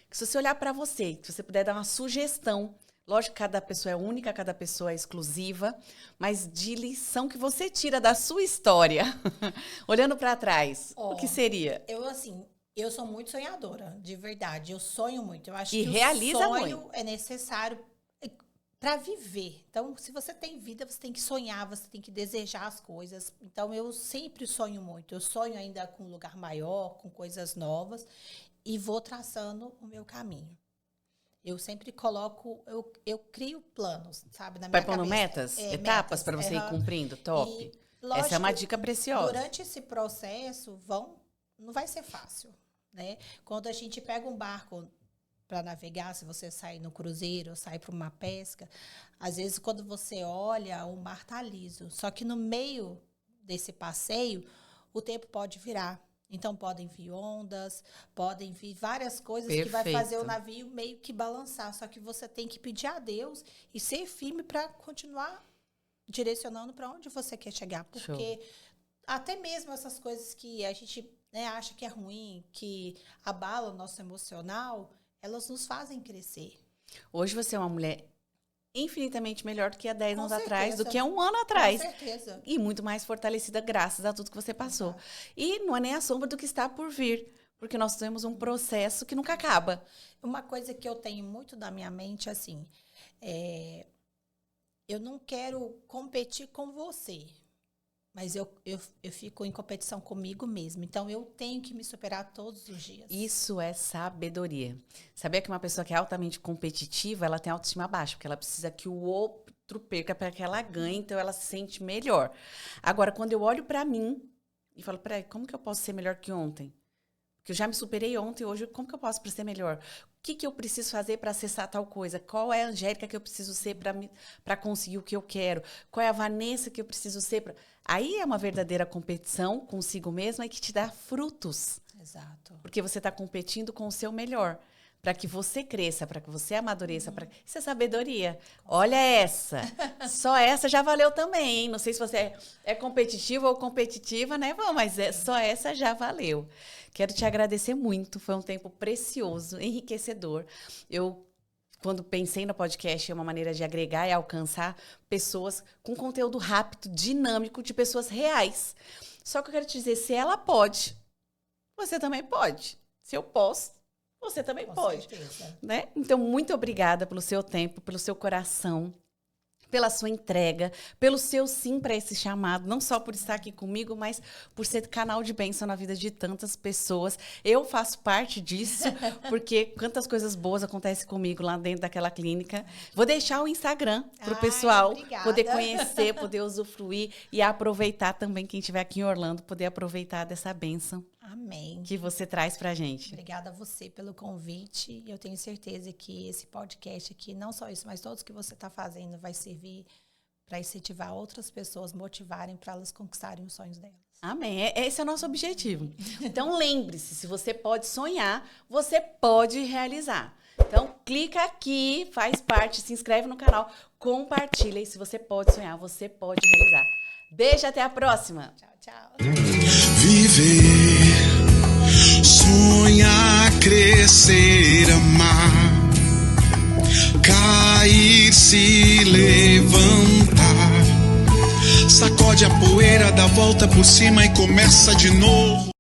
Que se você olhar para você, se você puder dar uma sugestão, lógico que cada pessoa é única, cada pessoa é exclusiva, mas de lição que você tira da sua história, olhando para trás, o que seria? Eu sou muito sonhadora, de verdade. Eu sonho muito. Eu acho que realiza o sonho muito. É necessário para viver. Então, se você tem vida, você tem que sonhar, você tem que desejar as coisas. Então, eu sempre sonho muito. Eu sonho ainda com um lugar maior, com coisas novas, e vou traçando o meu caminho. Eu sempre coloco, eu crio planos, sabe, na minha cabeça. Vai pondo metas, etapas para você ir cumprindo, top. E, lógico, essa é uma dica preciosa. Durante esse processo, não vai ser fácil. Né? Quando a gente pega um barco para navegar, se você sair no cruzeiro ou sair para uma pesca, às vezes quando você olha, o mar está liso. Só que no meio desse passeio, o tempo pode virar. Então, podem vir ondas, podem vir várias coisas que vai fazer o navio meio que balançar. Só que você tem que pedir a Deus e ser firme para continuar direcionando para onde você quer chegar. Porque até mesmo essas coisas que a gente... acha que é ruim, que abala o nosso emocional, elas nos fazem crescer. Hoje você é uma mulher infinitamente melhor do que há 10 anos atrás, do que há 1 ano Com atrás. certeza. E muito mais fortalecida graças a tudo que você passou. Exato. E não é nem a sombra do que está por vir, porque nós temos um processo que nunca acaba. Uma coisa que eu tenho muito na minha mente, assim, eu não quero competir com você. Mas eu fico em competição comigo mesma. Então, eu tenho que me superar todos os dias. Isso é sabedoria. Sabia que uma pessoa que é altamente competitiva, ela tem autoestima baixa, porque ela precisa que o outro perca para que ela ganhe, então ela se sente melhor. Agora, quando eu olho para mim e falo, peraí, como que eu posso ser melhor que ontem? Porque eu já me superei ontem, hoje, como que eu posso ser melhor? O que eu preciso fazer para acessar tal coisa? Qual é a Angélica que eu preciso ser para conseguir o que eu quero? Qual é a Vanessa que eu preciso ser para... Aí é uma verdadeira competição consigo mesma e que te dá frutos. Exato. Porque você está competindo com o seu melhor. Para que você cresça, para que você amadureça. Isso é sabedoria. Olha essa. Só essa já valeu também, hein? Não sei se você é competitivo ou competitiva, né? Bom, mas só essa já valeu. Quero te agradecer muito. Foi um tempo precioso, enriquecedor. Quando pensei no podcast, é uma maneira de agregar e alcançar pessoas com conteúdo rápido, dinâmico, de pessoas reais. Só que eu quero te dizer, se ela pode, você também pode. Se eu posso, você também pode. Né? Então, muito obrigada pelo seu tempo, pelo seu coração, pela sua entrega, pelo seu sim para esse chamado, não só por estar aqui comigo, mas por ser canal de bênção na vida de tantas pessoas. Eu faço parte disso, porque quantas coisas boas acontecem comigo lá dentro daquela clínica. Vou deixar o Instagram para o pessoal poder conhecer, poder usufruir e aproveitar também, quem estiver aqui em Orlando, poder aproveitar dessa bênção. Amém. Que você traz pra gente. Obrigada a você pelo convite. Eu tenho certeza que esse podcast aqui, não só isso, mas todos que você está fazendo, vai servir para incentivar outras pessoas, motivarem para elas conquistarem os sonhos delas. Amém. Esse é o nosso objetivo. Então, lembre-se, se você pode sonhar, você pode realizar. Então, clica aqui, faz parte, se inscreve no canal, compartilha. E se você pode sonhar, você pode realizar. Beijo, até a próxima. Tchau, tchau. Viver, sonhar, crescer, amar, cair, se levantar. Sacode a poeira, dá volta por cima e começa de novo.